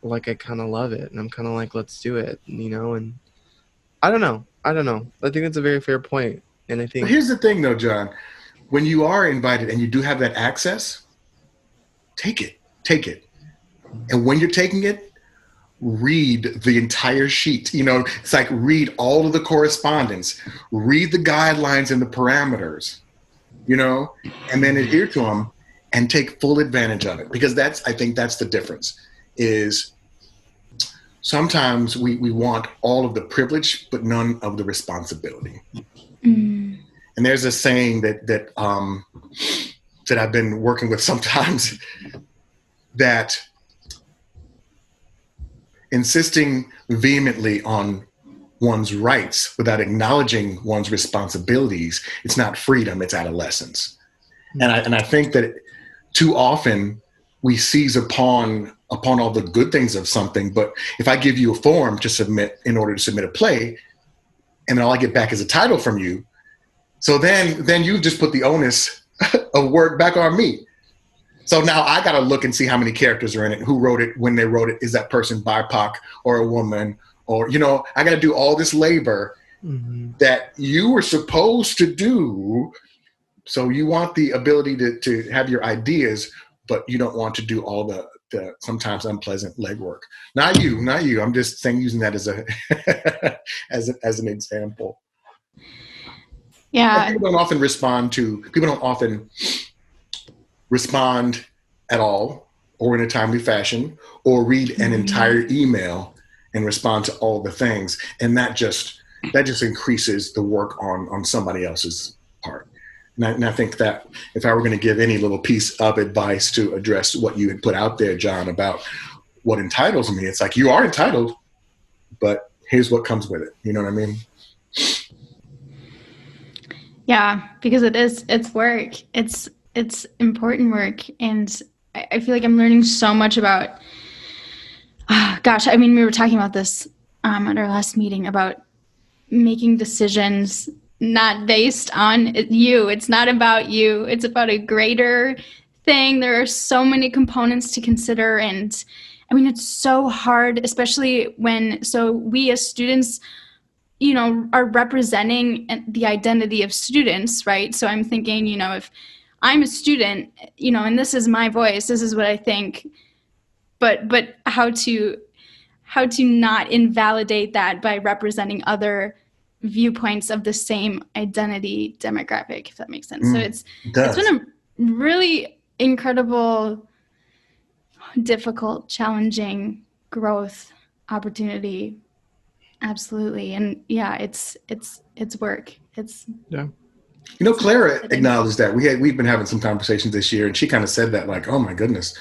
like I kind of love it, and I'm kind of like, let's do it, and I don't know. I think that's a very fair point. And I think, but here's the thing though, John, when you are invited and you do have that access, take it. And when you're taking it, read the entire sheet. It's like, read all of the correspondence, read the guidelines and the parameters, and then adhere to them and take full advantage of it. Because I think that's the difference, is sometimes we want all of the privilege, but none of the responsibility. And there's a saying that I've been working with sometimes, that insisting vehemently on one's rights without acknowledging one's responsibilities, it's not freedom, it's adolescence. And I think that too often we seize upon all the good things of something, but if I give you a form to submit in order to submit a play, and then all I get back is a title from you, so then you just put the onus of work back on me. So now I got to look and see how many characters are in it, who wrote it, when they wrote it, is that person BIPOC or a woman, or, you know, I got to do all this labor that you were supposed to do. So you want the ability to have your ideas, but you don't want to do all the sometimes unpleasant legwork. Not you. I'm just saying, using that as a as an example. Yeah. People don't often respond at all, or in a timely fashion, or read an entire email and respond to all the things, and that just increases the work on somebody else's part. And I think that if I were going to give any little piece of advice to address what you had put out there, John, about what entitles me, it's like, you are entitled, but here's what comes with it. You know what I mean? Yeah, because it's work. It's important work. And I feel like I'm learning so much about, gosh, I mean, we were talking about this at our last meeting about making decisions not based on you. It's not about you. It's about a greater thing. There are so many components to consider. And I mean, it's so hard, especially when, so we as students, you know, are representing the identity of students, right? So I'm thinking, you know, if I'm a student, you know, and this is my voice, this is what I think, but how to not invalidate that by representing other viewpoints of the same identity demographic, if that makes sense. So it's been a really incredible, difficult, challenging growth opportunity. Absolutely. And yeah, it's work. You know, Clara acknowledged that we've been having some conversations this year, and she kind of said that, like, oh my goodness,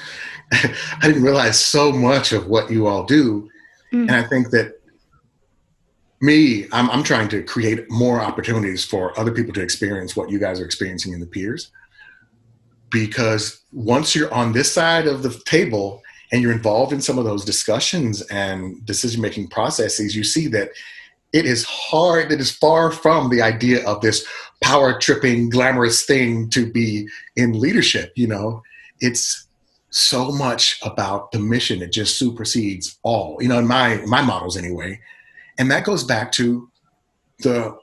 I didn't realize so much of what you all do. And I think that I'm trying to create more opportunities for other people to experience what you guys are experiencing in the peers. Because once you're on this side of the table and you're involved in some of those discussions and decision-making processes, you see that it is hard, it is far from the idea of this power-tripping, glamorous thing to be in leadership, you know. It's so much about the mission. It just supersedes all, you know, in my models anyway. And that goes back to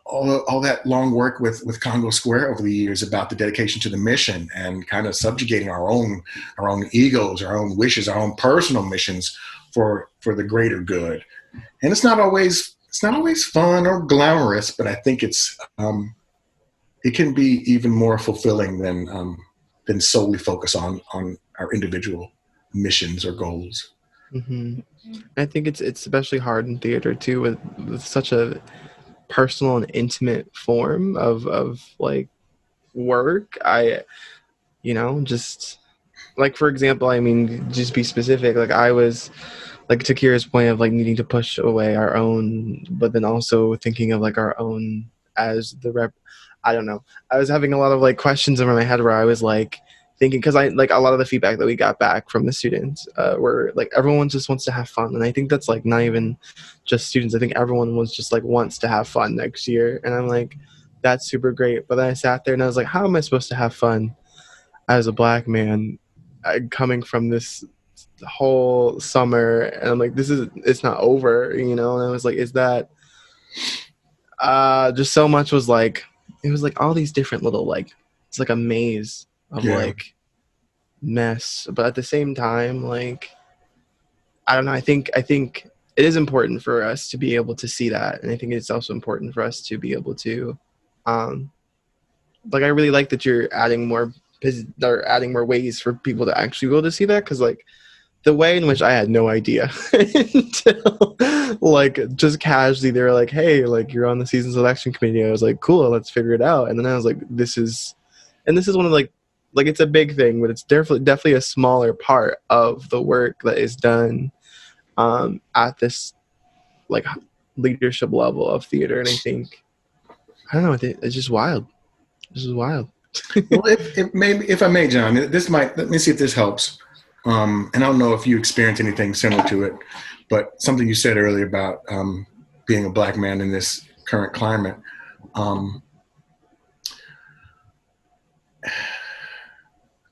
all that long work with Congo Square over the years about the dedication to the mission and kind of subjugating our own egos, our own wishes, our own personal missions for the greater good. And it's not always fun or glamorous, but I think it can be even more fulfilling than solely focus on our individual missions or goals. Mm-hmm. I think it's especially hard in theater too, with such a personal and intimate form of like work. You know, just like, for example, I mean, just be specific. Like, I was, like, to Kira's point of like needing to push away our own, but then also thinking of like our own as the rep. I don't know. I was having a lot of like questions in my head where I was like thinking, because I like a lot of the feedback that we got back from the students were like, everyone just wants to have fun. And I think that's like not even just students. I think everyone was just like wants to have fun next year. And I'm like, that's super great. But then I sat there and I was like, how am I supposed to have fun as a Black man coming from this whole summer? And I'm like, it's not over, you know? And I was like, is that just so much was like, it was like all these different little, like, it's like a maze of like mess, but at the same time, like, I don't know, I think it is important for us to be able to see that, and I think it's also important for us to be able to like, I really like that you're adding more ways for people to actually be able to see that, because like the way in which I had no idea until like just casually they were like, hey, like, you're on the season selection committee. I was like, cool, let's figure it out. And then I was like, this is one of like it's a big thing, but it's definitely a smaller part of the work that is done at this like leadership level of theater. And I think, I don't know, it's just wild. This is wild. Well, if I may, John, let me see if this helps. And I don't know if you experienced anything similar to it, but something you said earlier about being a Black man in this current climate.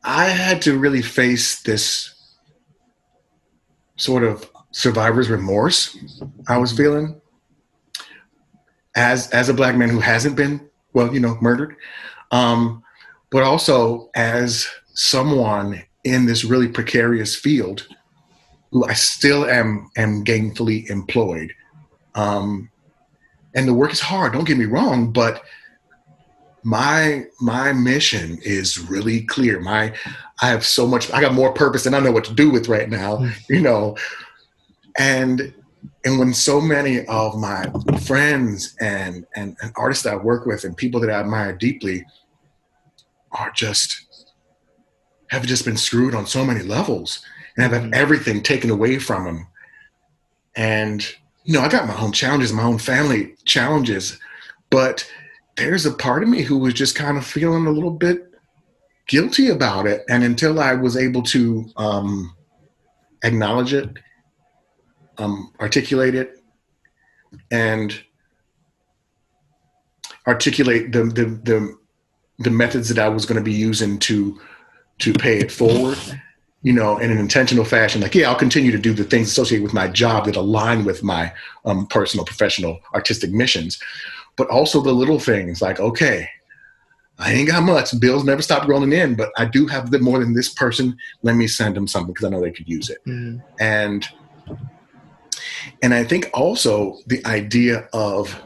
I had to really face this sort of survivor's remorse I was feeling as a Black man who hasn't been, well, murdered, but also as someone in this really precarious field who I still am gainfully employed. And the work is hard, don't get me wrong, but my mission is really clear. I have so much, I got more purpose than I know what to do with right now, And when so many of my friends and artists that I work with and people that I admire deeply have just been screwed on so many levels and have had everything taken away from them. And, I got my own challenges, my own family challenges, but there's a part of me who was just kind of feeling a little bit guilty about it. And until I was able to acknowledge it, articulate it, and articulate the methods that I was going to be using to pay it forward, in an intentional fashion. Like, I'll continue to do the things associated with my job that align with my personal, professional, artistic missions, but also the little things like, okay, I ain't got much. Bills never stop rolling in, but I do have more than this person. Let me send them something because I know they could use it. And I think also the idea of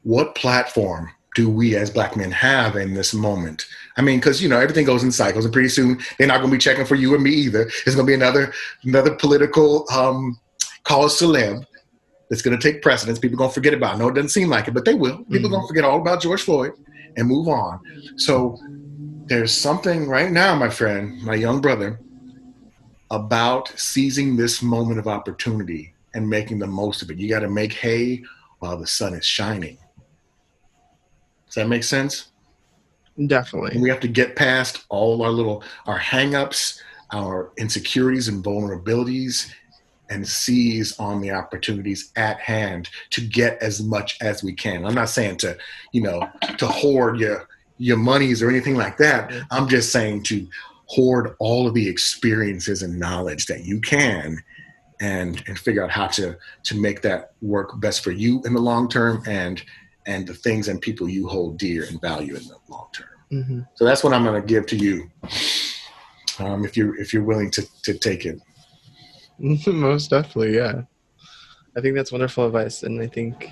what platform do we as Black men have in this moment? I mean, because, everything goes in cycles, and pretty soon they're not going to be checking for you or me either. It's going to be another political cause celeb that's going to take precedence. People are going to forget about it. No, it doesn't seem like it, but they will. People are going to forget all about George Floyd and move on. So there's something right now, my friend, my young brother, about seizing this moment of opportunity and making the most of it. You got to make hay while the sun is shining. Does that make sense? Definitely. And we have to get past all our hang-ups, our insecurities and vulnerabilities, and seize on the opportunities at hand to get as much as we can. I'm not saying to hoard your monies or anything like that. I'm just saying to hoard all of the experiences and knowledge that you can and figure out how to make that work best for you in the long term and the things and people you hold dear and value in the long term. So that's what I'm going to give to you, if you're willing to take it. Most definitely, yeah. I think that's wonderful advice, and I think,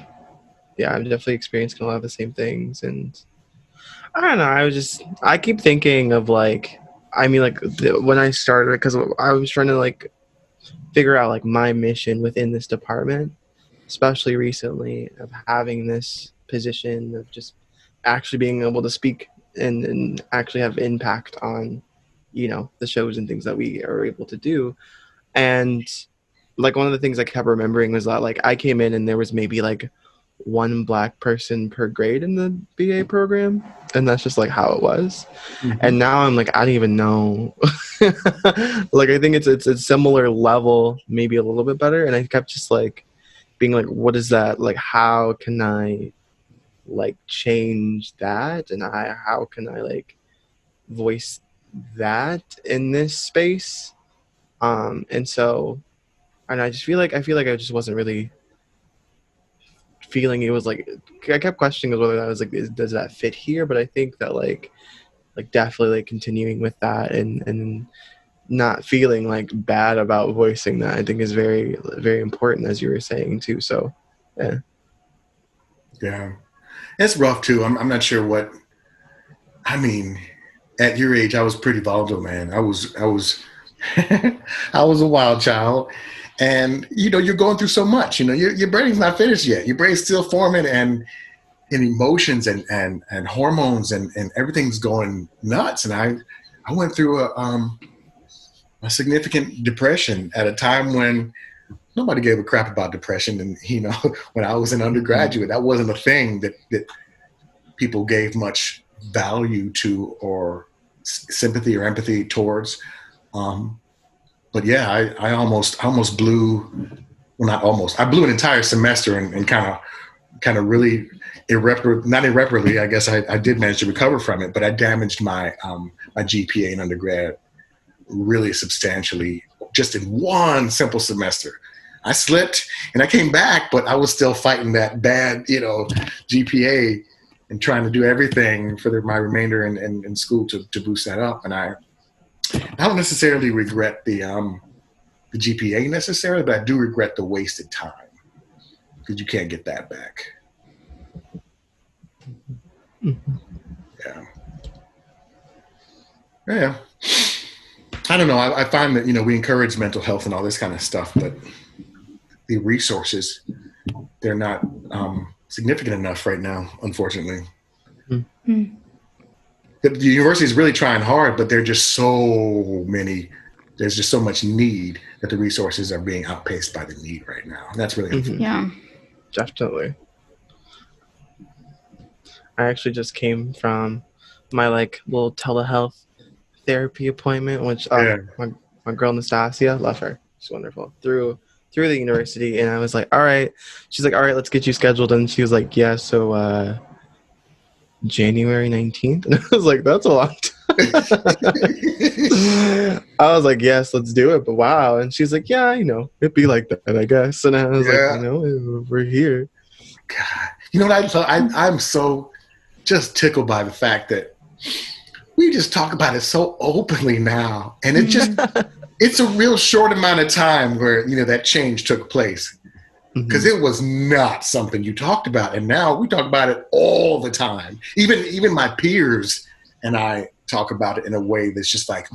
I've definitely experienced a lot of the same things, and I don't know. I keep thinking of when I started, because I was trying to figure out my mission within this department, especially recently, of having this position of just actually being able to speak and actually have impact on, the shows and things that we are able to do. And one of the things I kept remembering was that I came in and there was maybe one Black person per grade in the BA program, and that's just how it was. And now I'm I don't even know. I think it's a similar level, maybe a little bit better. And I kept just being what is that? How can I change that? And how can I voice that in this space? And so, and I just feel I just wasn't really feeling it was I kept questioning whether that was does that fit here? But I think that definitely continuing with that and not feeling bad about voicing that, I think is very, very important, as you were saying too. So yeah, it's rough too. I'm not sure what I mean. At your age, I was pretty volatile, man. I was I was a wild child, and you're going through so much. Your brain's not finished yet. Your brain's still forming, and emotions and hormones and everything's going nuts. And I went through a significant depression at a time when nobody gave a crap about depression. And when I was an undergraduate, that wasn't a thing that people gave much value to or sympathy or empathy towards. But yeah, I almost blew. Well, not almost. I blew an entire semester and kind of really not irreparably. I guess I did manage to recover from it, but I damaged my my GPA in undergrad really substantially just in one simple semester. I slipped and I came back, but I was still fighting that bad, GPA and trying to do everything for my remainder in school to boost that up. And I don't necessarily regret the GPA necessarily, but I do regret the wasted time because you can't get that back. Yeah. I don't know. I find that, we encourage mental health and all this kind of stuff, but the resources, they're not significant enough right now, unfortunately. Mm-hmm. The university is really trying hard, but there's just so much need that the resources are being outpaced by the need right now. And that's really unfortunate. Yeah. Definitely. I actually just came from my little telehealth therapy appointment, which my girl Nastasia, love her, she's wonderful, through the university. And I was like, all right, she's like, all right, let's get you scheduled. And she was like, yeah, so January 19th. And I was like, that's a long time. I was like, yes, let's do it. But wow. And she's like, yeah, it'd be like that, I guess. And I was like, we're here. God, you know what I thought? I'm so just tickled by the fact that we just talk about it so openly now, and it just it's a real short amount of time where that change took place, because it was not something you talked about, and now we talk about it all the time. Even my peers and I talk about it in a way that's just like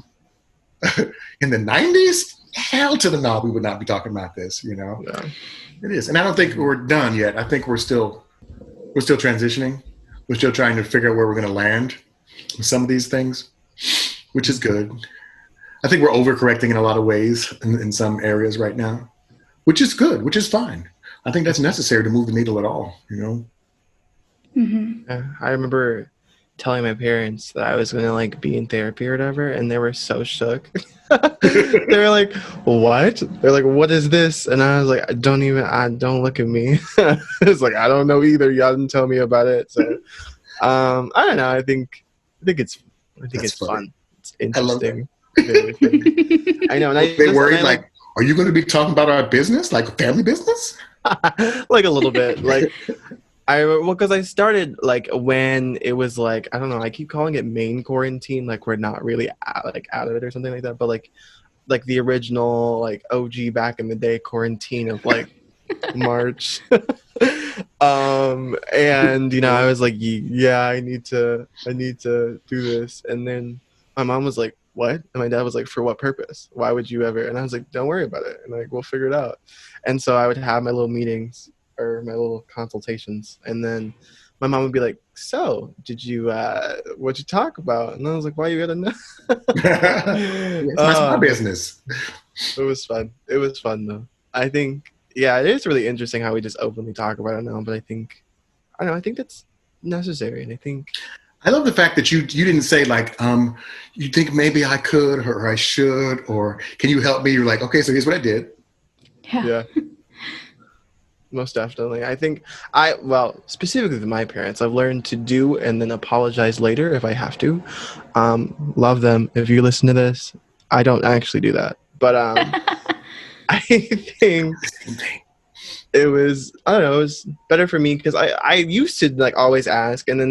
in the 90s. Hell to the no, we would not be talking about this. Yeah. It is, and I don't think we're done yet. I think we're still transitioning. We're still trying to figure out where we're going to land with some of these things, which is good. I think we're overcorrecting in a lot of ways in some areas right now, which is good, which is fine. I think that's necessary to move the needle at all. I remember telling my parents that I was going to be in therapy or whatever, and they were so shook. They were like, what? They're like, what is this? And I was like, don't look at me. It's like, I don't know either. Y'all didn't tell me about it. So I don't know. I think it's fun. It's interesting. Very fun. I know. And they worried are you going to be talking about our business, like family business? A little bit. Because I started when it was I don't know, I keep calling it main quarantine, we're not really out of it or something like that, but the original OG back in the day quarantine of March. And I was like, yeah, I need to do this. And then my mom was like, what? And my dad was like, for what purpose? Why would you ever? And I was like, don't worry about it, and we'll figure it out. And so I would have my little meetings or my little consultations, and then my mom would be like, so did you what'd you talk about? And I was like, why you gotta know? It's my business. It was fun though. I think it is really interesting how we just openly talk about it now, but I think that's necessary. And I love the fact that you didn't say you think maybe I could or I should, or can you help me? You're like, okay, so here's what I did. Yeah. Most definitely. I think specifically with my parents, I've learned to do and then apologize later if I have to. Love them. If you listen to this, I don't actually do that. But I think it was better for me because I used to always ask, and then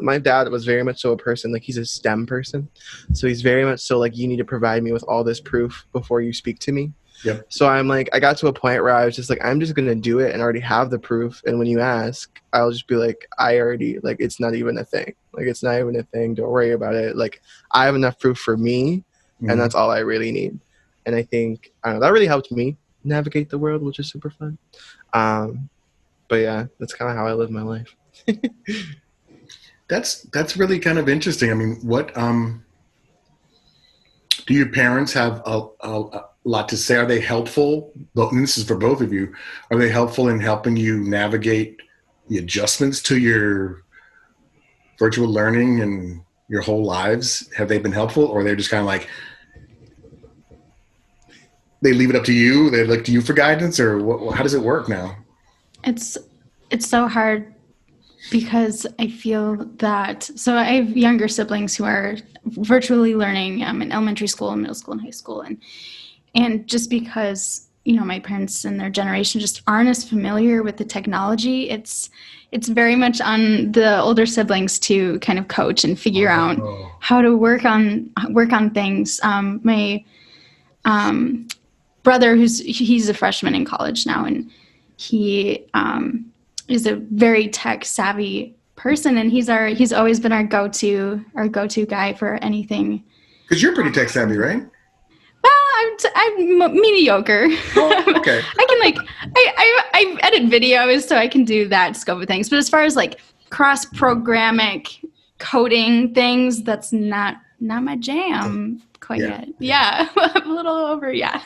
my dad was very much so a person, he's a STEM person. So he's very much so you need to provide me with all this proof before you speak to me. Yep. So I'm I got to a point where I was just I'm just going to do it and already have the proof. And when you ask, I'll just be I already, it's not even a thing. It's not even a thing. Don't worry about it. I have enough proof for me, and that's all I really need. And I think, that really helped me navigate the world, which is super fun. But yeah, that's kind of how I live my life. That's really kind of interesting. I mean, what, do your parents have a lot to say? Are they helpful? And this is for both of you. Are they helpful in helping you navigate the adjustments to your virtual learning and your whole lives? Have they been helpful, or they're just kind of they leave it up to you? They look to you for guidance, or how does it work now? It's so hard because I feel that, so I have younger siblings who are virtually learning in elementary school and middle school and high school. And just because, my parents and their generation just aren't as familiar with the technology, it's very much on the older siblings to kind of coach and figure out how to work on things. My brother, he's a freshman in college now, and he is a very tech savvy person, and he's always been our go-to guy for anything. Because you're pretty tech savvy, right? Well, I'm mediocre. Oh, okay. I can I edit videos, so I can do that scope of things. But as far as cross-programmic coding things, that's not my jam quite yet. Yeah, I'm a little over. Yeah,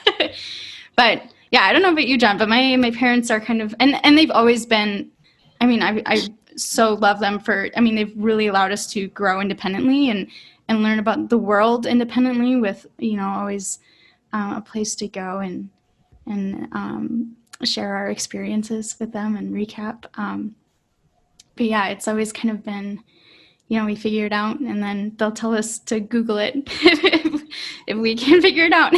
but yeah, I don't know about you, John, but my parents are kind of, and they've always been. I mean, I so love them for. I mean, they've really allowed us to grow independently and learn about the world independently with, always a place to go and share our experiences with them and recap. But yeah, it's always kind of been, we figure it out and then they'll tell us to Google it if we can figure it out.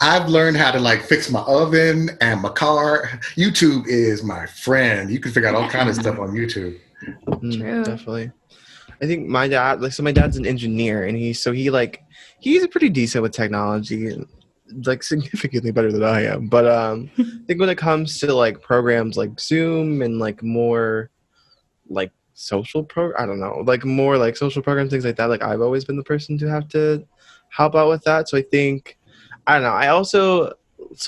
I've learned how to fix my oven and my car. YouTube is my friend. You can figure out all kinds of stuff on YouTube. True. Definitely. I think my dad, my dad's an engineer, and he's pretty decent with technology, and significantly better than I am. But I think when it comes to programs like Zoom and more social I don't know, more social programs, things like that. I've always been the person to have to help out with that. So I think, I don't know. I also,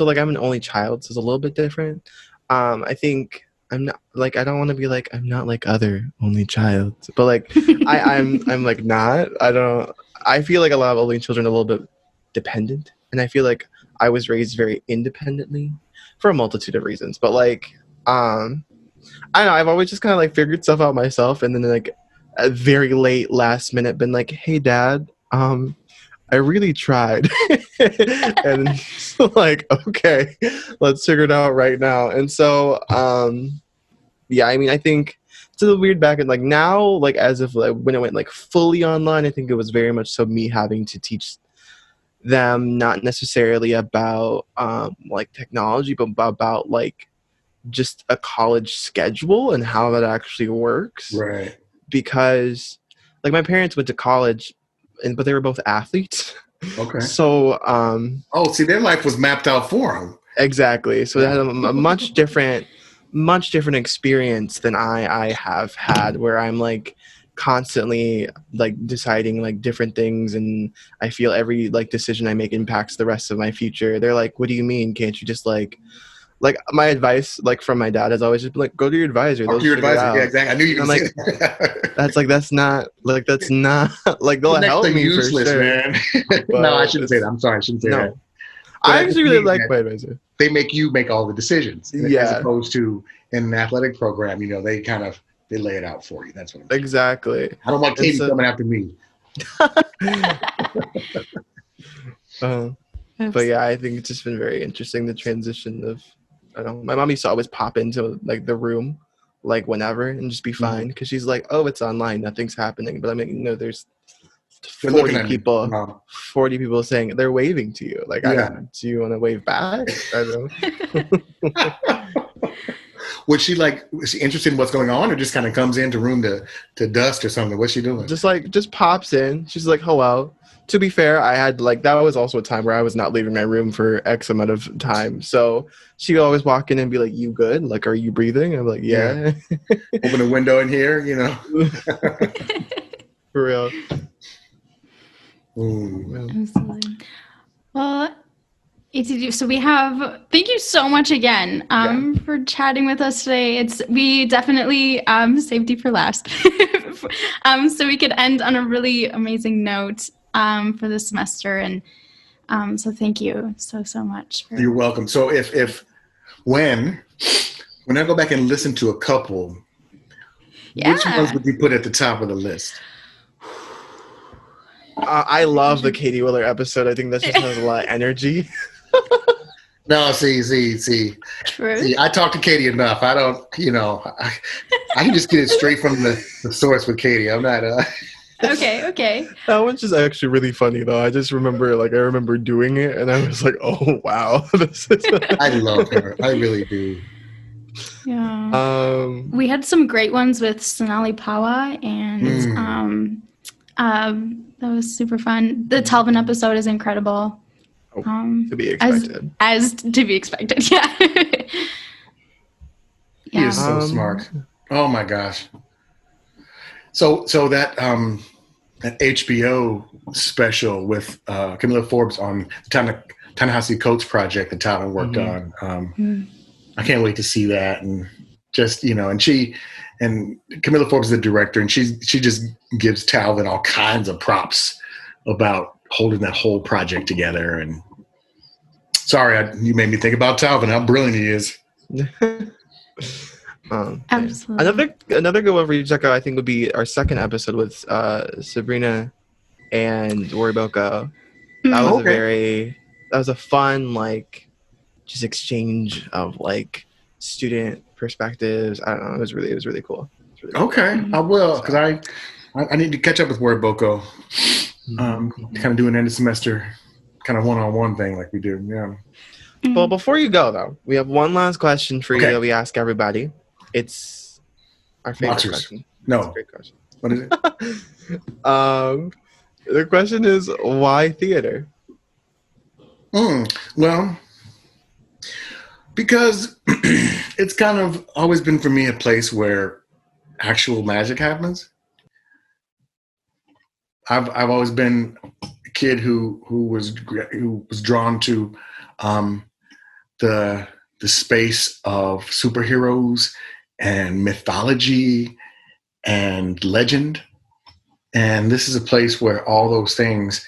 I'm an only child, so it's a little bit different. I think. I'm not I don't want to be I'm not like other only child, but I'm not. I feel like a lot of only children are a little bit dependent, and I feel like I was raised very independently for a multitude of reasons. But I don't know. I've always just kind of figured stuff out myself, and then at very late last minute been hey Dad, I really tried. And so okay, let's figure it out right now. And so, yeah, I mean, I think it's a little weird back in now, as if when it went fully online, I think it was very much so me having to teach them not necessarily about technology, but about just a college schedule and how that actually works. Right. Because my parents went to college, but they were both athletes. Okay. So, see, their life was mapped out for them. Exactly. So they had a much different experience than I have had, where I'm constantly deciding different things, and I feel every decision I make impacts the rest of my future. They're what do you mean? Can't you just my advice from my dad has always just been go to your advisor. Talk to your advisor. Yeah, exactly. I knew you were going to say that. that's not they'll help me useless, for sure. Man. No, I shouldn't say that. I'm sorry, I shouldn't say that. But I actually really like my advisor. They make you make all the decisions, as opposed to in an athletic program. They lay it out for you. That's what I'm saying. Exactly. I don't want Katie coming after me. But yeah, I think it's just been very interesting, the transition of, I don't know, my mom used to always pop into the room whenever and just be fine, because she's oh, it's online, nothing's happening. But I'm there's 40 people saying they're waving to you. Do you want to wave back? I don't know. Was she interested in what's going on, or just kind of comes into room to dust or something? What's she doing? Just pops in. She's hello. To be fair, I had that was also a time where I was not leaving my room for X amount of time. So she would always walk in and be you good? Are you breathing? I'm yeah. Open a window in here, For real. Absolutely. Well, ETA, so thank you so much again for chatting with us today. We definitely saved you for last. So we could end on a really amazing note for the semester, and so thank you so much. You're welcome. So when I go back and listen to a couple, which ones would you put at the top of the list? I love the Katie Willer episode. I think that just has a lot of energy. No, see. True. I talk to Katie enough. I don't, I can just get it straight from the source with Katie. I'm not. Okay. That one's just actually really funny though. I just remember I remember doing it and I was like, oh wow. This is I love her. I really do. Yeah. We had some great ones with Sonali Pawa, and that was super fun. The Talvin episode is incredible. To be expected. As to be expected, yeah. He is so smart. Oh my gosh. So that that HBO special with Camilla Forbes on the Ta-Nehisi Coates project that Talvin worked on. I can't wait to see that, and just and Camilla Forbes is the director, and she just gives Talvin all kinds of props about holding that whole project together. And sorry, you made me think about Talvin, how brilliant he is. Absolutely. Another good one for you to check out, I think, would be our second episode with Sabrina and Wariboko. That was a fun just exchange of student perspectives. I don't know. It was really cool. Okay, I will, because I need to catch up with Wariboko. Kind of do an end of semester kind of one-on-one thing like we do. Yeah. Well, before you go though, we have one last question for you that we ask everybody. It's our favorite question. No. It's a great question. What is it? The question is, why theater? Well, because it's kind of always been for me a place where actual magic happens. I've always been a kid who was drawn to the space of superheroes and mythology and legend, and this is a place where all those things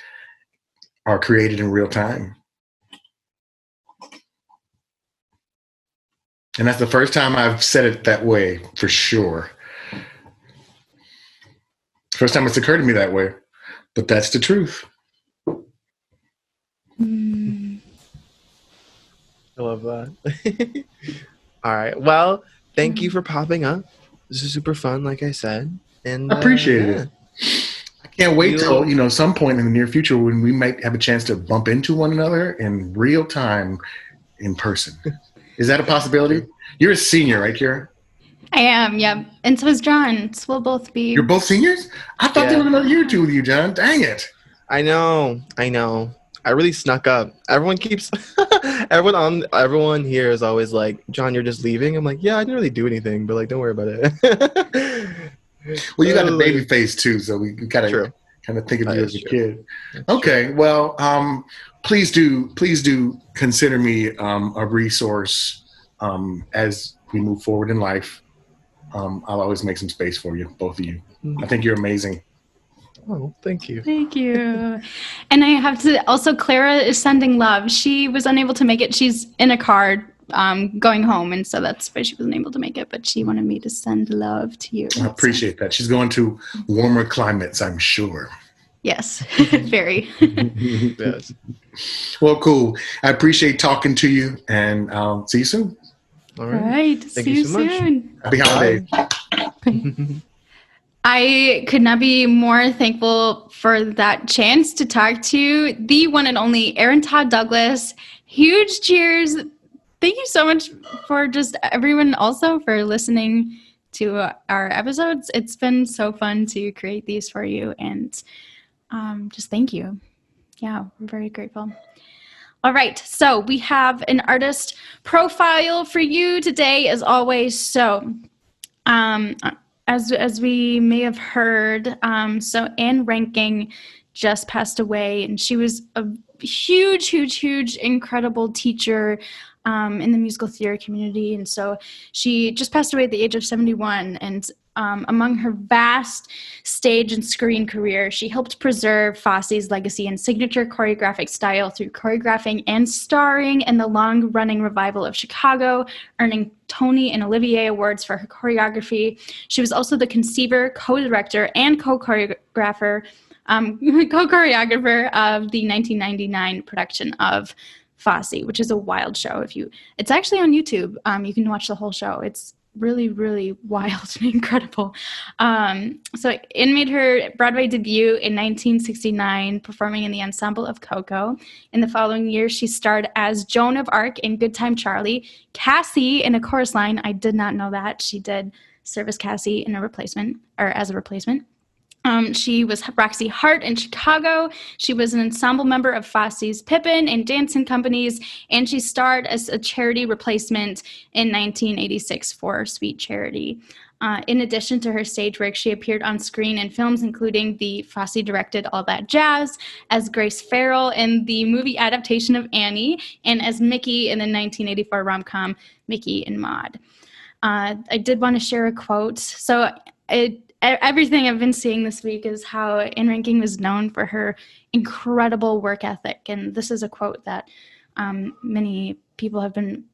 are created in real time. And that's the first time I've said it that way, for sure. First time it's occurred to me that way, but that's the truth. I love that. All right. Well, thank you for popping up. This is super fun, like I said. And I appreciate it. I can't wait till, some point in the near future when we might have a chance to bump into one another in real time in person. Is that a possibility? You're a senior, right, Kira? I am, yeah. And so is John. So we'll both be. You're both seniors? I thought there was another year or two with you, John. Dang it. I know. I really snuck up. Everyone here is always like, John, you're just leaving? I'm like, yeah, I didn't really do anything, but don't worry about it. Well, you got a baby face too, so we kind of think of you as a kid. Okay, well, please do consider me a resource as we move forward in life. I'll always make some space for you, both of you. I think you're amazing. Oh, thank you. Thank you. And I have to also, Clara is sending love. She was unable to make it. She's in a car going home, and so that's why she wasn't able to make it, but she wanted me to send love to you. I appreciate that. She's going to warmer climates, I'm sure. Yes, very. Yes. Well, cool. I appreciate talking to you, and I'll see you soon. All right. Thank See you you so much. soon. Happy holidays. I could not be more thankful for that chance to talk to the one and only Aaron Todd Douglas. Huge cheers. Thank you so much for just everyone also for listening to our episodes. It's been so fun to create these for you, and just thank you. Yeah, we're very grateful. All right, so we have an artist profile for you today, as always. So, as we may have heard, so Anne Ranking just passed away, and she was a huge, incredible teacher in the musical theater community. And so she just passed away at the age of 71. And among her vast stage and screen career, she helped preserve Fosse's legacy and signature choreographic style through choreographing and starring in the long-running revival of Chicago, earning Tony and Olivier Awards for her choreography. She was also the conceiver, co-director, and co-choreographer of the 1999 production of Fosse, which is a wild show. It's actually on YouTube. You can watch the whole show. It's really, really wild and incredible. So Anne made her Broadway debut in 1969, performing in the ensemble of Coco. In the following year, she starred as Joan of Arc in Good Time Charlie, Cassie in A Chorus Line. I did not know that. She did serve as Cassie in as a replacement. She was Roxy Hart in Chicago. She was an ensemble member of Fosse's Pippin and dancing companies, and she starred as a charity replacement in 1986 for Sweet Charity. In addition to her stage work, she appeared on screen in films including the Fosse-directed All That Jazz, as Grace Farrell in the movie adaptation of Annie, and as Mickey in the 1984 rom-com Mickey and Maude. I did want to share a quote. So everything I've been seeing this week is how Anne Reinking was known for her incredible work ethic. And this is a quote that many people have been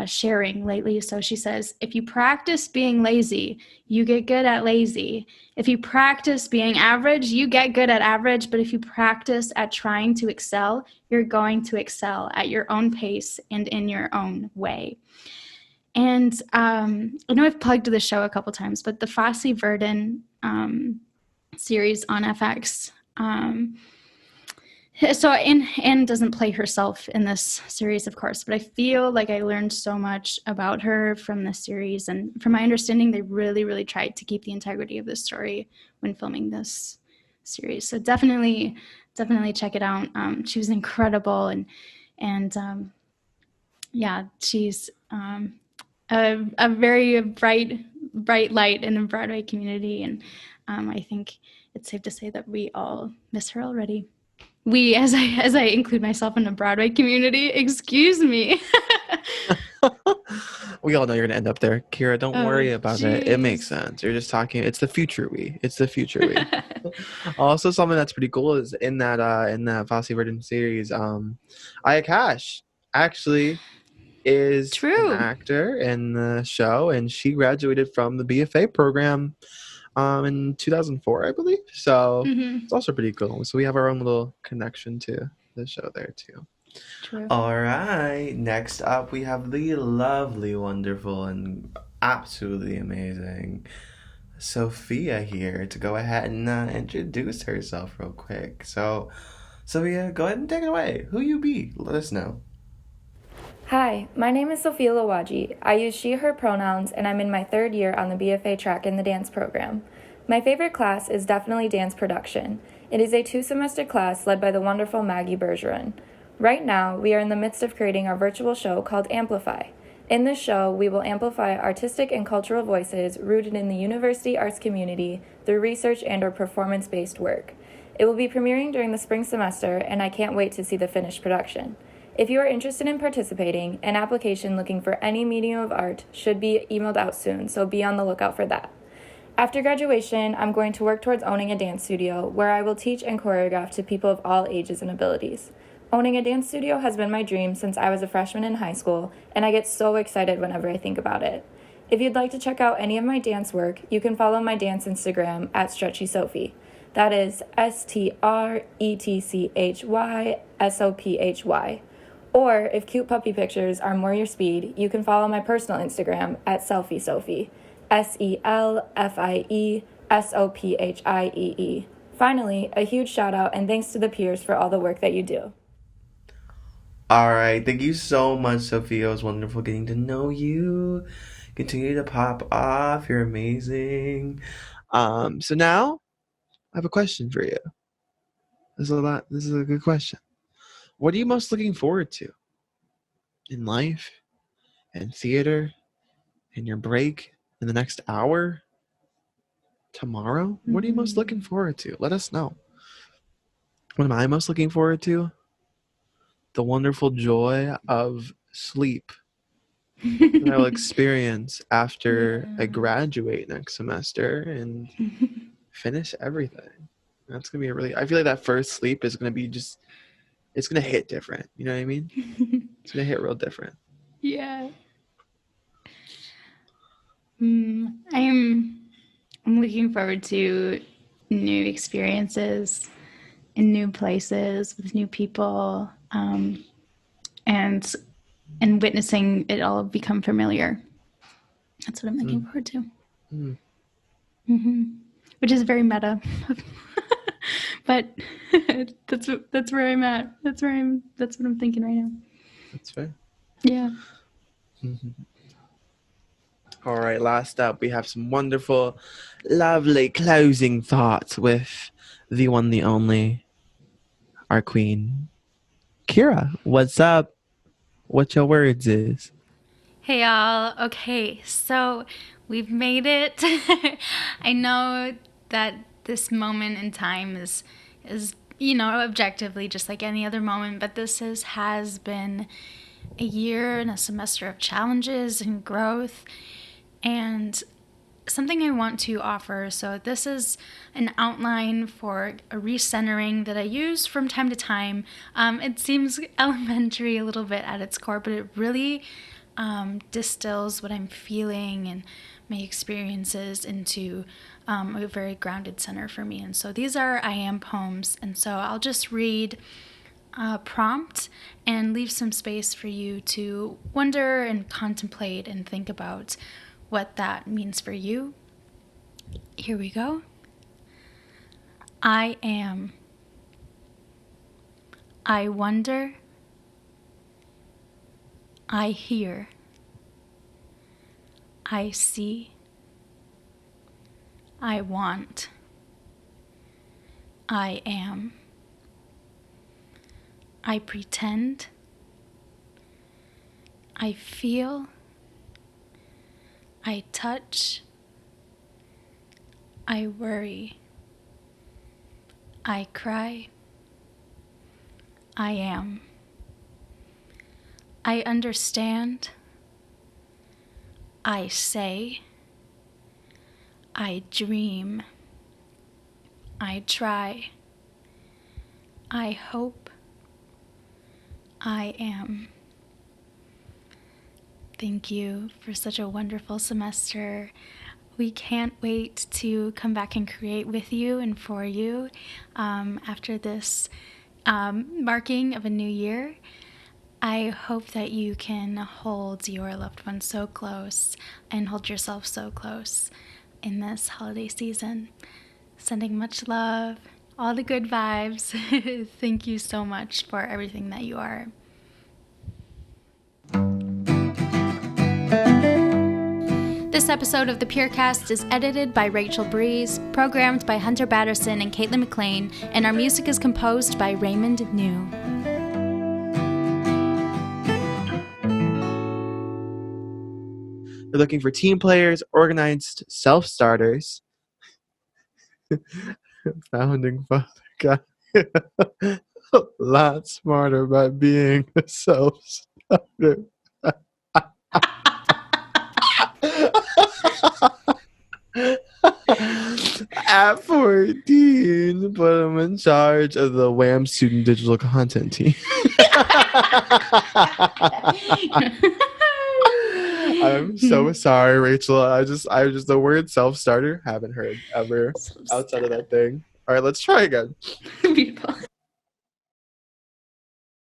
sharing lately. So she says, "If you practice being lazy, you get good at lazy. If you practice being average, you get good at average. But if you practice at trying to excel, you're going to excel at your own pace and in your own way." And I know I've plugged the show a couple times, but the Fosse Verdon series on FX. So Anne doesn't play herself in this series, of course, but I feel like I learned so much about her from this series. And from my understanding, they really, really tried to keep the integrity of the story when filming this series. So definitely check it out. She was incredible, and yeah, she's a very bright light in the Broadway community, and I think it's safe to say that we all miss her already. We, as I include myself in the Broadway community, excuse me. We all know you're gonna end up there, Kira. Don't worry about it. It makes sense. You're just talking. It's the future we. Also, something that's pretty cool is in that Fosse Verdon series, Aya Cash actually is an actor in the show, and she graduated from the BFA program in 2004, I believe. So it's also pretty cool. So we have our own little connection to the show there too. True. All right. Next up, we have the lovely, wonderful, and absolutely amazing Sophia here to go ahead and introduce herself real quick. So, Sophia, go ahead and take it away. Who you be? Let us know. Hi, my name is Sophia Lawaji. I use she, her pronouns, and I'm in my 3rd year on the BFA track in the dance program. My favorite class is definitely dance production. It is a 2-semester class led by the wonderful Maggie Bergeron. Right now, we are in the midst of creating our virtual show called Amplify. In this show, we will amplify artistic and cultural voices rooted in the university arts community through research and or performance-based work. It will be premiering during the spring semester, and I can't wait to see the finished production. If you are interested in participating, an application looking for any medium of art should be emailed out soon, so be on the lookout for that. After graduation, I'm going to work towards owning a dance studio where I will teach and choreograph to people of all ages and abilities. Owning a dance studio has been my dream since I was a freshman in high school, and I get so excited whenever I think about it. If you'd like to check out any of my dance work, you can follow my dance Instagram at Stretchy Sophie. That is STRETCHYSOPHY. Or, if cute puppy pictures are more your speed, you can follow my personal Instagram at Selfie Sophie. SELFIESOPHIEE. Finally, a huge shout out and thanks to the peers for all the work that you do. All right. Thank you so much, Sophia. It was wonderful getting to know you. Continue to pop off. You're amazing. So now I have a question for you. This is a good question. What are you most looking forward to in life, in theater, in your break, in the next hour, tomorrow? What are you most looking forward to? Let us know. What am I most looking forward to? The wonderful joy of sleep that I will experience after I graduate next semester and finish everything. That's going to be I feel like that first sleep is going to be it's going to hit different. You know what I mean? It's going to hit real different. Yeah. I'm looking forward to new experiences in new places with new people. and witnessing it all become familiar. That's what I'm looking forward to. Which is very meta, but that's where I'm at. That's what I'm thinking right now. That's fair. Yeah. All right, last up, we have some wonderful, lovely closing thoughts with the one, the only, our queen, Kira. What's up? What your words is? Hey y'all. Okay, so we've made it. I know that this moment in time is objectively just like any other moment, but this has been a year and a semester of challenges and growth, and something I want to offer. So this is an outline for a recentering that I use from time to time. It seems elementary a little bit at its core, but it really distills what I'm feeling and my experiences into a very grounded center for me. And so these are I am poems. And so I'll just read a prompt and leave some space for you to wonder and contemplate and think about what that means for you. Here we go. I am. I wonder. I hear. I see. I want. I am. I pretend. I feel. I touch. I worry. I cry. I am. I understand. I say. I dream. I try. I hope. I am. Thank you for such a wonderful semester. We can't wait to come back and create with you and for you after this marking of a new year. I hope that you can hold your loved ones so close and hold yourself so close in this holiday season. Sending much love, all the good vibes. Thank you so much for everything that you are. This episode of the Purecast is edited by Rachel Breeze, programmed by Hunter Batterson and Caitlin McLean, and our music is composed by Raymond New. We're looking for team players, organized self-starters. Founding father got a lot smarter by being a self-starter. At 14, but I'm in charge of the WHAM student digital content team. I'm so sorry, Rachel. I just the word self-starter haven't heard ever outside of that thing. All right, let's try again. Beautiful.